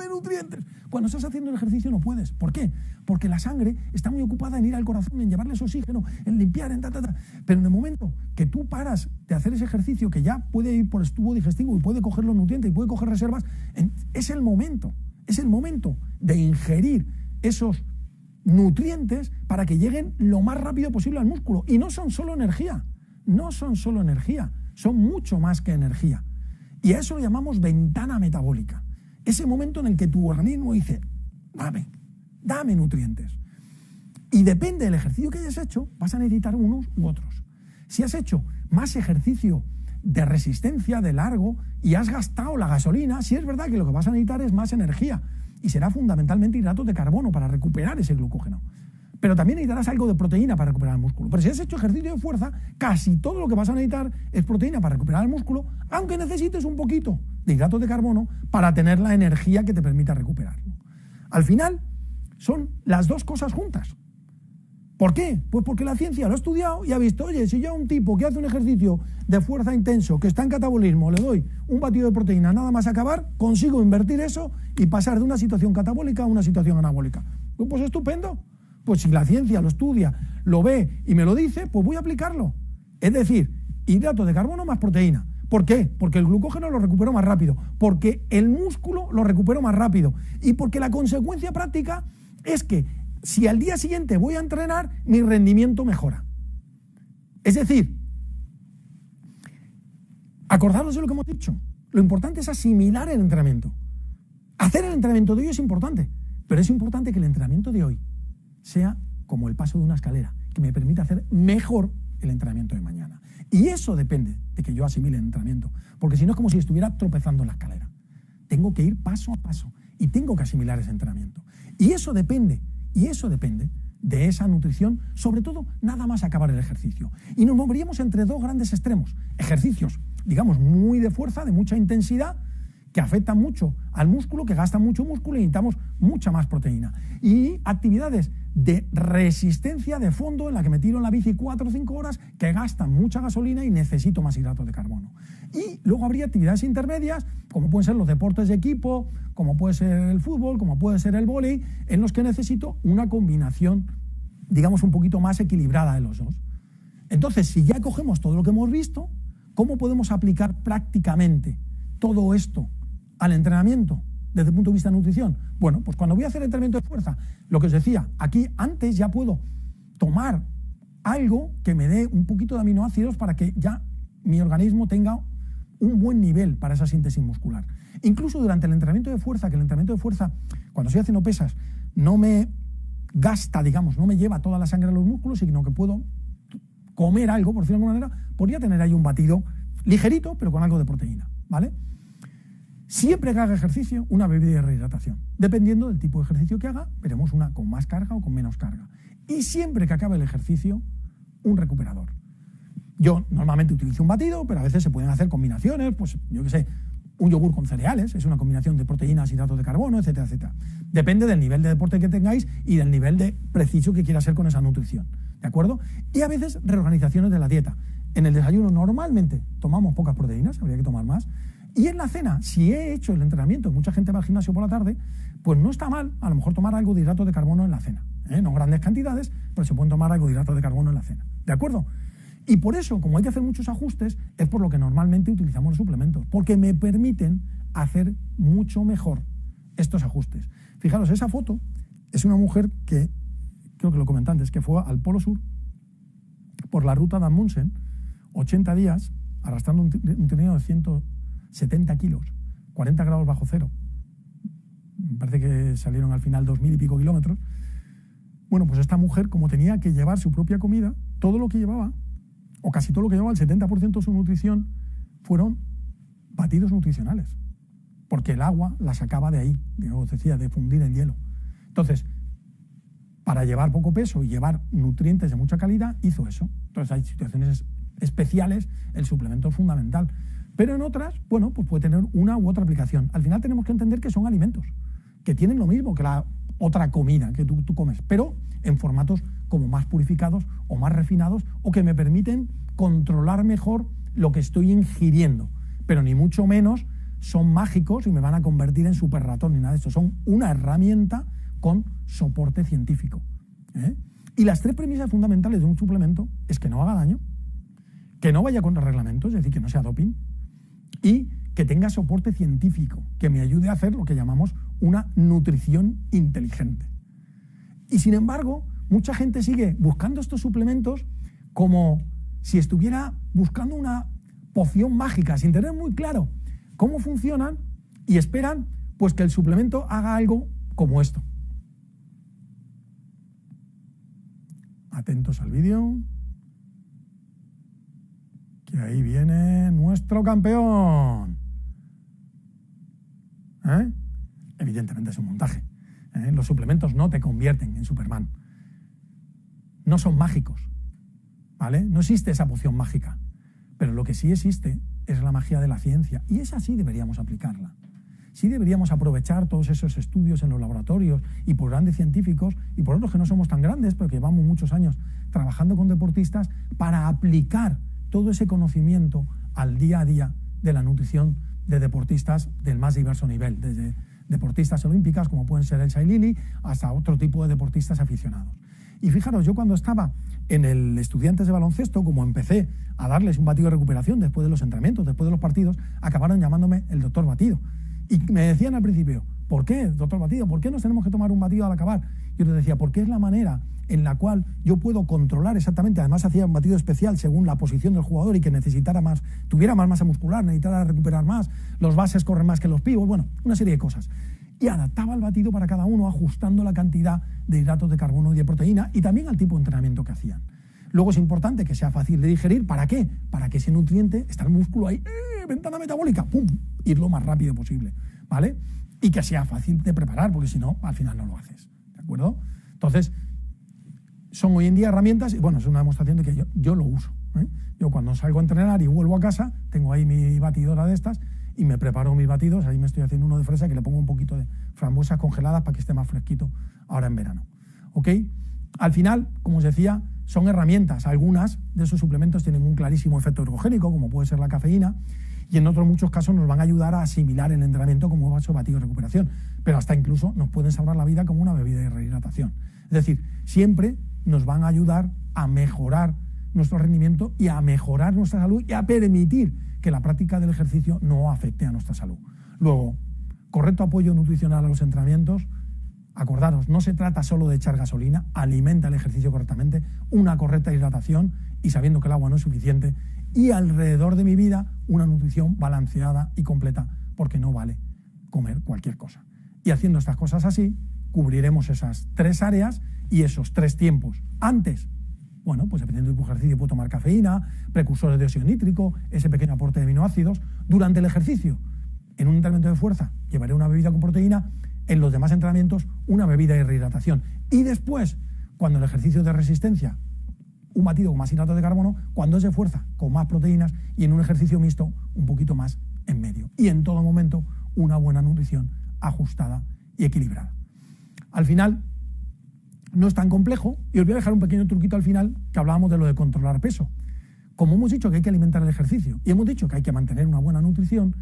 nutrientes. Cuando estás haciendo el ejercicio no puedes. ¿Por qué? Porque la sangre está muy ocupada en ir al corazón, en llevarles oxígeno, en limpiar, en Pero en el momento que tú paras de hacer ese ejercicio, que ya puede ir por el tubo digestivo y puede coger los nutrientes y puede coger reservas, es el momento de ingerir esos nutrientes para que lleguen lo más rápido posible al músculo. Y no son solo energía, son mucho más que energía. Y a eso lo llamamos ventana metabólica. Ese momento en el que tu organismo dice, dame nutrientes. Y depende del ejercicio que hayas hecho, vas a necesitar unos u otros. Si has hecho más ejercicio de resistencia, de largo, y has gastado la gasolina, sí es verdad que lo que vas a necesitar es más energía, y será fundamentalmente hidratos de carbono para recuperar ese glucógeno. Pero también necesitarás algo de proteína para recuperar el músculo. Pero si has hecho ejercicio de fuerza, casi todo lo que vas a necesitar es proteína para recuperar el músculo, aunque necesites un poquito de hidratos de carbono para tener la energía que te permita recuperarlo. Al final, son las dos cosas juntas. ¿Por qué? Pues porque la ciencia lo ha estudiado y ha visto, oye, si yo a un tipo que hace un ejercicio de fuerza intenso, que está en catabolismo, le doy un batido de proteína nada más acabar, consigo invertir eso y pasar de una situación catabólica a una situación anabólica. Pues estupendo. Pues si la ciencia lo estudia, lo ve y me lo dice, pues voy a aplicarlo. Es decir, hidratos de carbono más proteína. ¿Por qué? Porque el glucógeno lo recupero más rápido, porque el músculo lo recupero más rápido y porque la consecuencia práctica es que si al día siguiente voy a entrenar, mi rendimiento mejora. Es decir, acordaros de lo que hemos dicho. Lo importante es asimilar el entrenamiento. Hacer el entrenamiento de hoy es importante, pero es importante que el entrenamiento de hoy sea como el paso de una escalera, que me permita hacer mejor el entrenamiento de mañana. Y eso depende de que yo asimile el entrenamiento, porque si no es como si estuviera tropezando en la escalera. Tengo que ir paso a paso y tengo que asimilar ese entrenamiento. Y eso depende de esa nutrición, sobre todo nada más acabar el ejercicio. Y nos moveríamos entre dos grandes extremos. Ejercicios, digamos, muy de fuerza, de mucha intensidad, que afectan mucho al músculo, que gastan mucho músculo y necesitamos mucha más proteína. Y actividades de resistencia de fondo, en la que me tiro en la bici 4 o 5 horas, que gastan mucha gasolina y necesito más hidratos de carbono. Y luego habría actividades intermedias, como pueden ser los deportes de equipo, como puede ser el fútbol, como puede ser el vóley, en los que necesito una combinación, digamos, un poquito más equilibrada de los dos. Entonces, si ya cogemos todo lo que hemos visto, ¿cómo podemos aplicar prácticamente todo esto al entrenamiento desde el punto de vista de nutrición? Bueno, pues cuando voy a hacer entrenamiento de fuerza, lo que os decía, aquí antes ya puedo tomar algo que me dé un poquito de aminoácidos para que ya mi organismo tenga un buen nivel para esa síntesis muscular. Incluso durante el entrenamiento de fuerza, que el entrenamiento de fuerza, cuando estoy haciendo pesas, no me gasta, digamos, no me lleva toda la sangre a los músculos, sino que puedo comer algo, por decirlo de alguna manera, podría tener ahí un batido ligerito, pero con algo de proteína, ¿vale? Siempre que haga ejercicio, una bebida de rehidratación. Dependiendo del tipo de ejercicio que haga, veremos una con más carga o con menos carga. Y siempre que acabe el ejercicio, un recuperador. Yo normalmente utilizo un batido, pero a veces se pueden hacer combinaciones, pues yo qué sé, un yogur con cereales, es una combinación de proteínas, hidratos de carbono, etcétera, etcétera. Depende del nivel de deporte que tengáis y del nivel de preciso que quiera ser con esa nutrición, ¿de acuerdo? Y a veces reorganizaciones de la dieta. En el desayuno normalmente tomamos pocas proteínas, habría que tomar más. Y en la cena, si he hecho el entrenamiento, mucha gente va al gimnasio por la tarde, pues no está mal a lo mejor tomar algo de hidratos de carbono en la cena. No grandes cantidades, pero se pueden tomar algo de hidratos de carbono en la cena. ¿De acuerdo? Y por eso, como hay que hacer muchos ajustes, es por lo que normalmente utilizamos los suplementos, porque me permiten hacer mucho mejor estos ajustes. Fijaros, esa foto es una mujer que, creo que lo comenté antes, que fue al Polo Sur por la ruta de Amundsen, 80 días, arrastrando un trineo de 170 kilos, 40 grados bajo cero. Me parece que salieron al final 2000 y pico kilómetros. Bueno, pues esta mujer, como tenía que llevar su propia comida, todo lo que llevaba, o casi todo lo que llevaba, el 70% de su nutrición, fueron batidos nutricionales. Porque el agua la sacaba de ahí, os decía, de fundir en hielo. Entonces, para llevar poco peso y llevar nutrientes de mucha calidad, hizo eso. Entonces hay situaciones especiales, el suplemento es fundamental. Pero en otras, bueno, pues puede tener una u otra aplicación. Al final tenemos que entender que son alimentos, que tienen lo mismo que la otra comida que tú comes, pero en formatos como más purificados o más refinados, o que me permiten controlar mejor lo que estoy ingiriendo. Pero ni mucho menos son mágicos y me van a convertir en super ratón ni nada de eso. Son una herramienta con soporte científico. Y las 3 premisas fundamentales de un suplemento es que no haga daño, que no vaya contra reglamentos, es decir, que no sea doping, y que tenga soporte científico, que me ayude a hacer lo que llamamos una nutrición inteligente. Y sin embargo, mucha gente sigue buscando estos suplementos como si estuviera buscando una poción mágica, sin tener muy claro cómo funcionan, y esperan pues que el suplemento haga algo como esto. Atentos al vídeo. que ahí viene nuestro campeón. Evidentemente es un montaje. Los suplementos no te convierten en Superman. No son mágicos, ¿vale? No existe esa poción mágica. Pero lo que sí existe es la magia de la ciencia. Y esa sí deberíamos aplicarla. Sí deberíamos aprovechar todos esos estudios en los laboratorios y por grandes científicos y por otros que no somos tan grandes, pero que llevamos muchos años trabajando con deportistas para aplicar todo ese conocimiento al día a día de la nutrición de deportistas del más diverso nivel, desde deportistas olímpicas como pueden ser Elsa y Lili hasta otro tipo de deportistas aficionados. Y fijaros, yo cuando estaba en el Estudiantes de baloncesto, como empecé a darles un batido de recuperación después de los entrenamientos, después de los partidos, acabaron llamándome el doctor Batido. Y me decían al principio, ¿por qué, doctor Batido? ¿Por qué nos tenemos que tomar un batido al acabar? Yo les decía, porque es la manera en la cual yo puedo controlar exactamente, además hacía un batido especial según la posición del jugador y que necesitara más, tuviera más masa muscular, necesitara recuperar más, los bases corren más que los pivos, bueno, una serie de cosas. Y adaptaba el batido para cada uno, ajustando la cantidad de hidratos de carbono y de proteína y también al tipo de entrenamiento que hacían. Luego es importante que sea fácil de digerir. ¿Para qué? Para que ese nutriente, está el músculo ahí, ventana metabólica, ¡pum!, ir lo más rápido posible, ¿vale? Y que sea fácil de preparar, porque si no, al final no lo haces, ¿de acuerdo? Entonces, son hoy en día herramientas, y bueno, es una demostración de que yo lo uso, ¿eh? Yo cuando salgo a entrenar y vuelvo a casa, tengo ahí mi batidora de estas y me preparo mis batidos. Ahí me estoy haciendo uno de fresa que le pongo un poquito de frambuesas congeladas para que esté más fresquito ahora en verano, ¿ok? Al final, como os decía, son herramientas. Algunas de esos suplementos tienen un clarísimo efecto ergogénico, como puede ser la cafeína, y en otros muchos casos nos van a ayudar a asimilar el entrenamiento como vaso batido de recuperación, pero hasta incluso nos pueden salvar la vida como una bebida de rehidratación. Es decir, siempre nos van a ayudar a mejorar nuestro rendimiento y a mejorar nuestra salud y a permitir que la práctica del ejercicio no afecte a nuestra salud. Luego, correcto apoyo nutricional a los entrenamientos. Acordaros, no se trata solo de echar gasolina, alimenta el ejercicio correctamente, una correcta hidratación y sabiendo que el agua no es suficiente, y alrededor de mi vida una nutrición balanceada y completa, porque no vale comer cualquier cosa. Y haciendo estas cosas así, cubriremos esas 3 áreas y esos 3 tiempos. Antes, bueno, pues dependiendo de tu ejercicio puedo tomar cafeína, precursores de óxido nítrico, ese pequeño aporte de aminoácidos. Durante el ejercicio, en un entrenamiento de fuerza, llevaré una bebida con proteína. En los demás entrenamientos, una bebida de rehidratación. Y después, cuando el ejercicio de resistencia, un batido con más hidratos de carbono, cuando es de fuerza, con más proteínas, y en un ejercicio mixto, un poquito más en medio. Y en todo momento, una buena nutrición ajustada y equilibrada. Al final, no es tan complejo, y os voy a dejar un pequeño truquito al final, que hablábamos de lo de controlar peso. Como hemos dicho que hay que alimentar el ejercicio, y hemos dicho que hay que mantener una buena nutrición,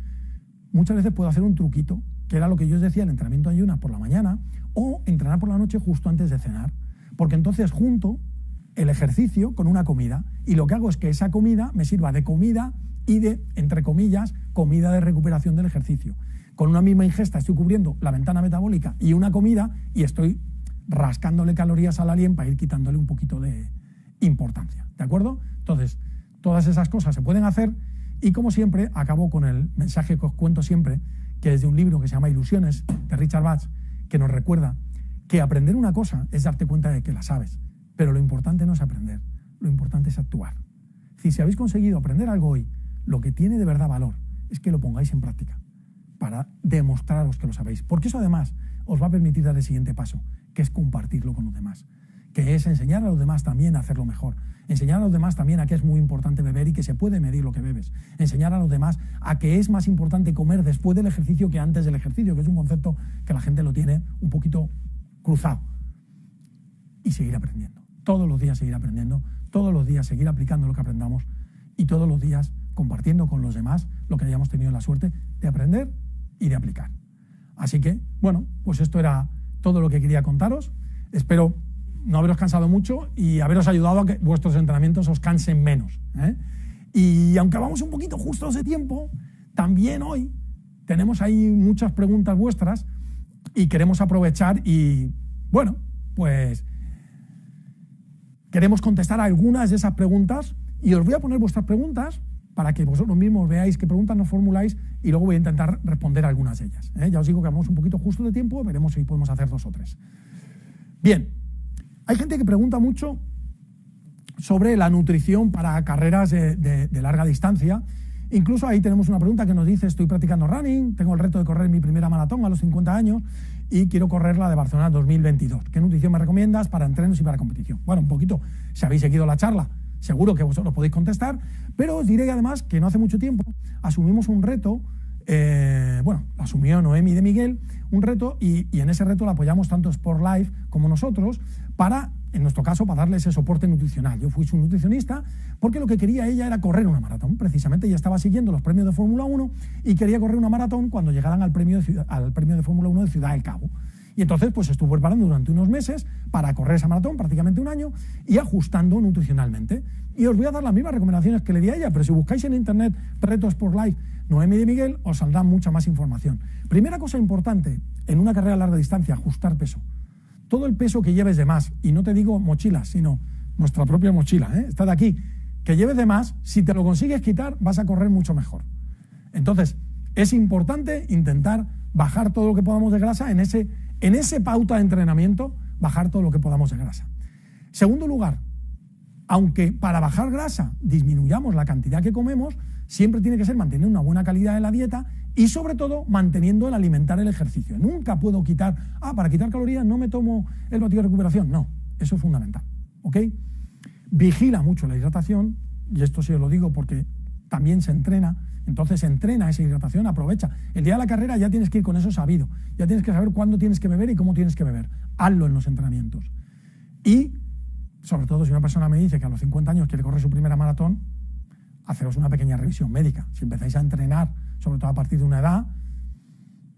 muchas veces puedo hacer un truquito, que era lo que yo os decía, el entrenamiento de ayunas por la mañana o entrenar por la noche justo antes de cenar, porque entonces junto el ejercicio con una comida y lo que hago es que esa comida me sirva de comida y de, entre comillas, comida de recuperación del ejercicio. Con una misma ingesta estoy cubriendo la ventana metabólica y una comida y estoy rascándole calorías al alien para ir quitándole un poquito de importancia, ¿de acuerdo? Entonces, todas esas cosas se pueden hacer y como siempre acabo con el mensaje que os cuento siempre, que es de un libro que se llama Ilusiones, de Richard Bach, que nos recuerda que aprender una cosa es darte cuenta de que la sabes, pero lo importante no es aprender, lo importante es actuar. Si habéis conseguido aprender algo hoy, lo que tiene de verdad valor es que lo pongáis en práctica para demostraros que lo sabéis, porque eso además os va a permitir dar el siguiente paso, que es compartirlo con los demás, que es enseñar a los demás también a hacerlo mejor, enseñar a los demás también a que es muy importante beber y que se puede medir lo que bebes, enseñar a los demás a que es más importante comer después del ejercicio que antes del ejercicio, que es un concepto que la gente lo tiene un poquito cruzado, y seguir aprendiendo, todos los días seguir aprendiendo, todos los días seguir aplicando lo que aprendamos y todos los días compartiendo con los demás lo que hayamos tenido la suerte de aprender y de aplicar. Así que, bueno, pues esto era todo lo que quería contaros. Espero no haberos cansado mucho y haberos ayudado a que vuestros entrenamientos os cansen menos, ¿eh? Y aunque vamos un poquito justos de tiempo, también hoy tenemos ahí muchas preguntas vuestras y queremos aprovechar y, bueno, pues queremos contestar a algunas de esas preguntas y os voy a poner vuestras preguntas para que vosotros mismos veáis qué preguntas nos formuláis y luego voy a intentar responder a algunas de ellas, ¿eh? Ya os digo que vamos un poquito justo de tiempo, veremos si podemos hacer 2 o 3. Bien, hay gente que pregunta mucho sobre la nutrición para carreras de larga distancia. Incluso ahí tenemos una pregunta que nos dice: estoy practicando running, tengo el reto de correr mi primera maratón a los 50 años y quiero correr la de Barcelona 2022. ¿Qué nutrición me recomiendas para entrenos y para competición? Bueno, un poquito, si habéis seguido la charla, seguro que vosotros podéis contestar, pero os diré además que no hace mucho tiempo asumimos un reto, lo asumió Noemi de Miguel, un reto, y en ese reto la apoyamos tanto Sport Life como nosotros para, en nuestro caso, para darle ese soporte nutricional. Yo fui su nutricionista porque lo que quería ella era correr una maratón. Precisamente ella estaba siguiendo los premios de Fórmula 1 y quería correr una maratón cuando llegaran al premio de Fórmula 1 de Ciudad del Cabo. Y entonces pues estuvo preparando durante unos meses para correr esa maratón, prácticamente un año, y ajustando nutricionalmente. Y os voy a dar las mismas recomendaciones que le di a ella, pero si buscáis en internet Reto Sport Life Noemi de Miguel, os saldrá mucha más información. Primera cosa importante en una carrera a larga distancia: ajustar peso. Todo el peso que lleves de más, y no te digo mochilas, sino nuestra propia mochila, esta de aquí, que lleves de más, si te lo consigues quitar, vas a correr mucho mejor. Entonces, es importante intentar bajar todo lo que podamos de grasa en ese pauta de entrenamiento, bajar todo lo que podamos de grasa. Segundo lugar, aunque para bajar grasa disminuyamos la cantidad que comemos, siempre tiene que ser mantener una buena calidad de la dieta y sobre todo manteniendo el alimentar el ejercicio. Nunca puedo quitar, para quitar calorías no me tomo el batido de recuperación. No, eso es fundamental, ¿ok? Vigila mucho la hidratación, y esto sí os lo digo porque también se entrena. Entonces entrena esa hidratación, aprovecha. El día de la carrera ya tienes que ir con eso sabido, ya tienes que saber cuándo tienes que beber y cómo tienes que beber. Hazlo en los entrenamientos. Y, sobre todo, si una persona me dice que a los 50 años quiere correr su primera maratón, haceros una pequeña revisión médica. Si empezáis a entrenar, sobre todo a partir de una edad,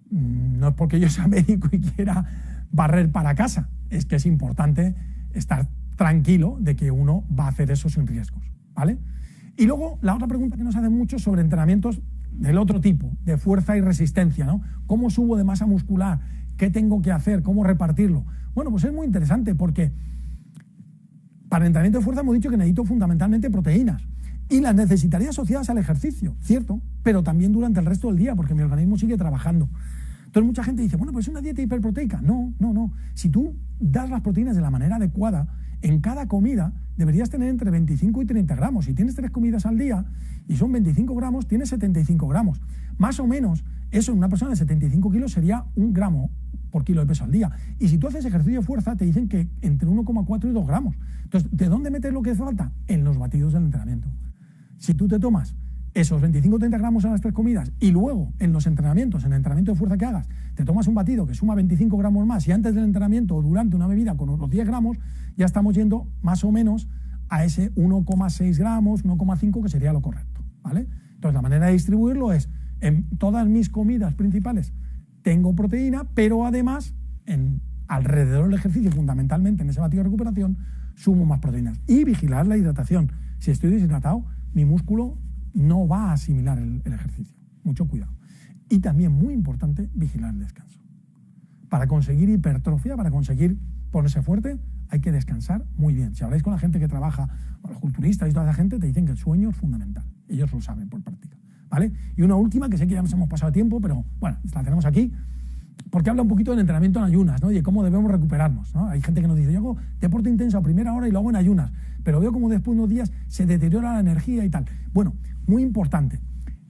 no es porque yo sea médico y quiera barrer para casa, es que es importante estar tranquilo de que uno va a hacer eso sin riesgos, ¿vale? Y luego, la otra pregunta que nos hacen mucho sobre entrenamientos del otro tipo, de fuerza y resistencia, ¿no? ¿Cómo subo de masa muscular? ¿Qué tengo que hacer? ¿Cómo repartirlo? Bueno, pues es muy interesante porque para el entrenamiento de fuerza hemos dicho que necesito fundamentalmente proteínas y las necesitaría asociadas al ejercicio, cierto, pero también durante el resto del día porque mi organismo sigue trabajando. Entonces mucha gente dice, bueno, pues es una dieta hiperproteica. No. Si tú das las proteínas de la manera adecuada, en cada comida deberías tener entre 25 y 30 gramos. Si tienes 3 comidas al día y son 25 gramos, tienes 75 gramos. Más o menos, eso en una persona de 75 kilos sería 1 gramo por kilo de peso al día. Y si tú haces ejercicio de fuerza, te dicen que entre 1,4 y 2 gramos. Entonces, ¿de dónde metes lo que hace falta? En los batidos del entrenamiento. Si tú te tomas esos 25 o 30 gramos en las 3 comidas y luego en los entrenamientos, en el entrenamiento de fuerza que hagas, te tomas un batido que suma 25 gramos más y antes del entrenamiento o durante una bebida con unos 10 gramos, ya estamos yendo más o menos a ese 1,6 gramos, 1,5 que sería lo correcto, ¿vale? Entonces la manera de distribuirlo es, en todas mis comidas principales tengo proteína, pero además alrededor del ejercicio, fundamentalmente en ese batido de recuperación, sumo más proteínas. Y vigilar la hidratación. Si estoy deshidratado, mi músculo no va a asimilar el ejercicio. Mucho cuidado. Y también, muy importante, vigilar el descanso. Para conseguir hipertrofia, para conseguir ponerse fuerte, hay que descansar muy bien. Si habláis con la gente que trabaja, con los culturistas y toda esa gente, te dicen que el sueño es fundamental. Ellos lo saben por práctica, ¿vale? Y una última, que sé que ya nos hemos pasado tiempo, pero bueno, la tenemos aquí, porque habla un poquito del entrenamiento en ayunas, ¿no? Y de cómo debemos recuperarnos, ¿no? Hay gente que nos dice, yo hago deporte intenso a primera hora y lo hago en ayunas, pero veo como después de unos días se deteriora la energía y tal. Bueno, muy importante.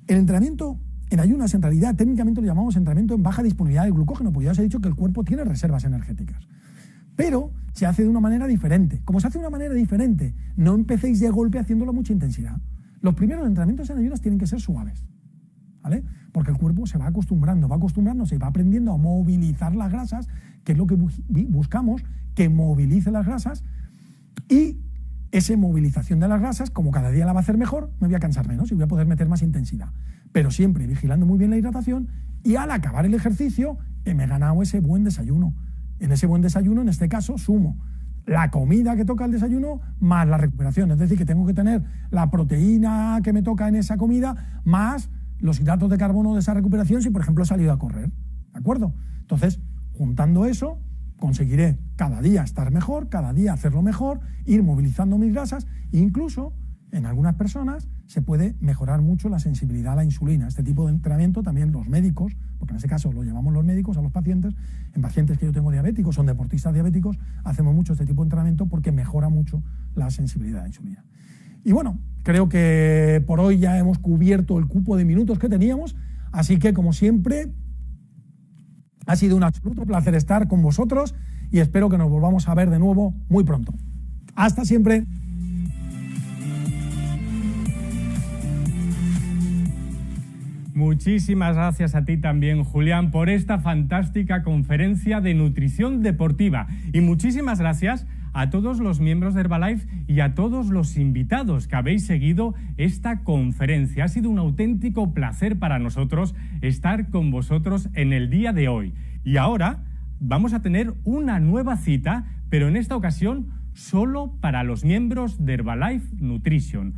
El entrenamiento en ayunas, en realidad, técnicamente lo llamamos entrenamiento en baja disponibilidad de glucógeno, porque ya os he dicho que el cuerpo tiene reservas energéticas. Pero se hace de una manera diferente. Como se hace de una manera diferente, no empecéis de golpe haciéndolo a mucha intensidad. Los primeros entrenamientos en ayunas tienen que ser suaves, ¿vale? Porque el cuerpo se va acostumbrándose y va aprendiendo a movilizar las grasas, que es lo que buscamos, que movilice las grasas, y esa movilización de las grasas, como cada día la va a hacer mejor, me voy a cansar menos y voy a poder meter más intensidad. Pero siempre vigilando muy bien la hidratación, y al acabar el ejercicio me he ganado ese buen desayuno. En ese buen desayuno, en este caso, sumo la comida que toca el desayuno más la recuperación. Es decir, que tengo que tener la proteína que me toca en esa comida más los hidratos de carbono de esa recuperación si, por ejemplo, he salido a correr. ¿De acuerdo? Entonces, juntando eso, conseguiré cada día estar mejor, cada día hacerlo mejor, ir movilizando mis grasas, e incluso, en algunas personas, se puede mejorar mucho la sensibilidad a la insulina. Este tipo de entrenamiento también los médicos, porque en ese caso lo llevamos los médicos a los pacientes, en pacientes que yo tengo diabéticos, son deportistas diabéticos, hacemos mucho este tipo de entrenamiento porque mejora mucho la sensibilidad a la insulina. Y bueno, creo que por hoy ya hemos cubierto el cupo de minutos que teníamos, así que como siempre, ha sido un absoluto placer estar con vosotros y espero que nos volvamos a ver de nuevo muy pronto. Hasta siempre. Muchísimas gracias a ti también, Julián, por esta fantástica conferencia de nutrición deportiva. Y muchísimas gracias a todos los miembros de Herbalife y a todos los invitados que habéis seguido esta conferencia. Ha sido un auténtico placer para nosotros estar con vosotros en el día de hoy. Y ahora vamos a tener una nueva cita, pero en esta ocasión solo para los miembros de Herbalife Nutrition.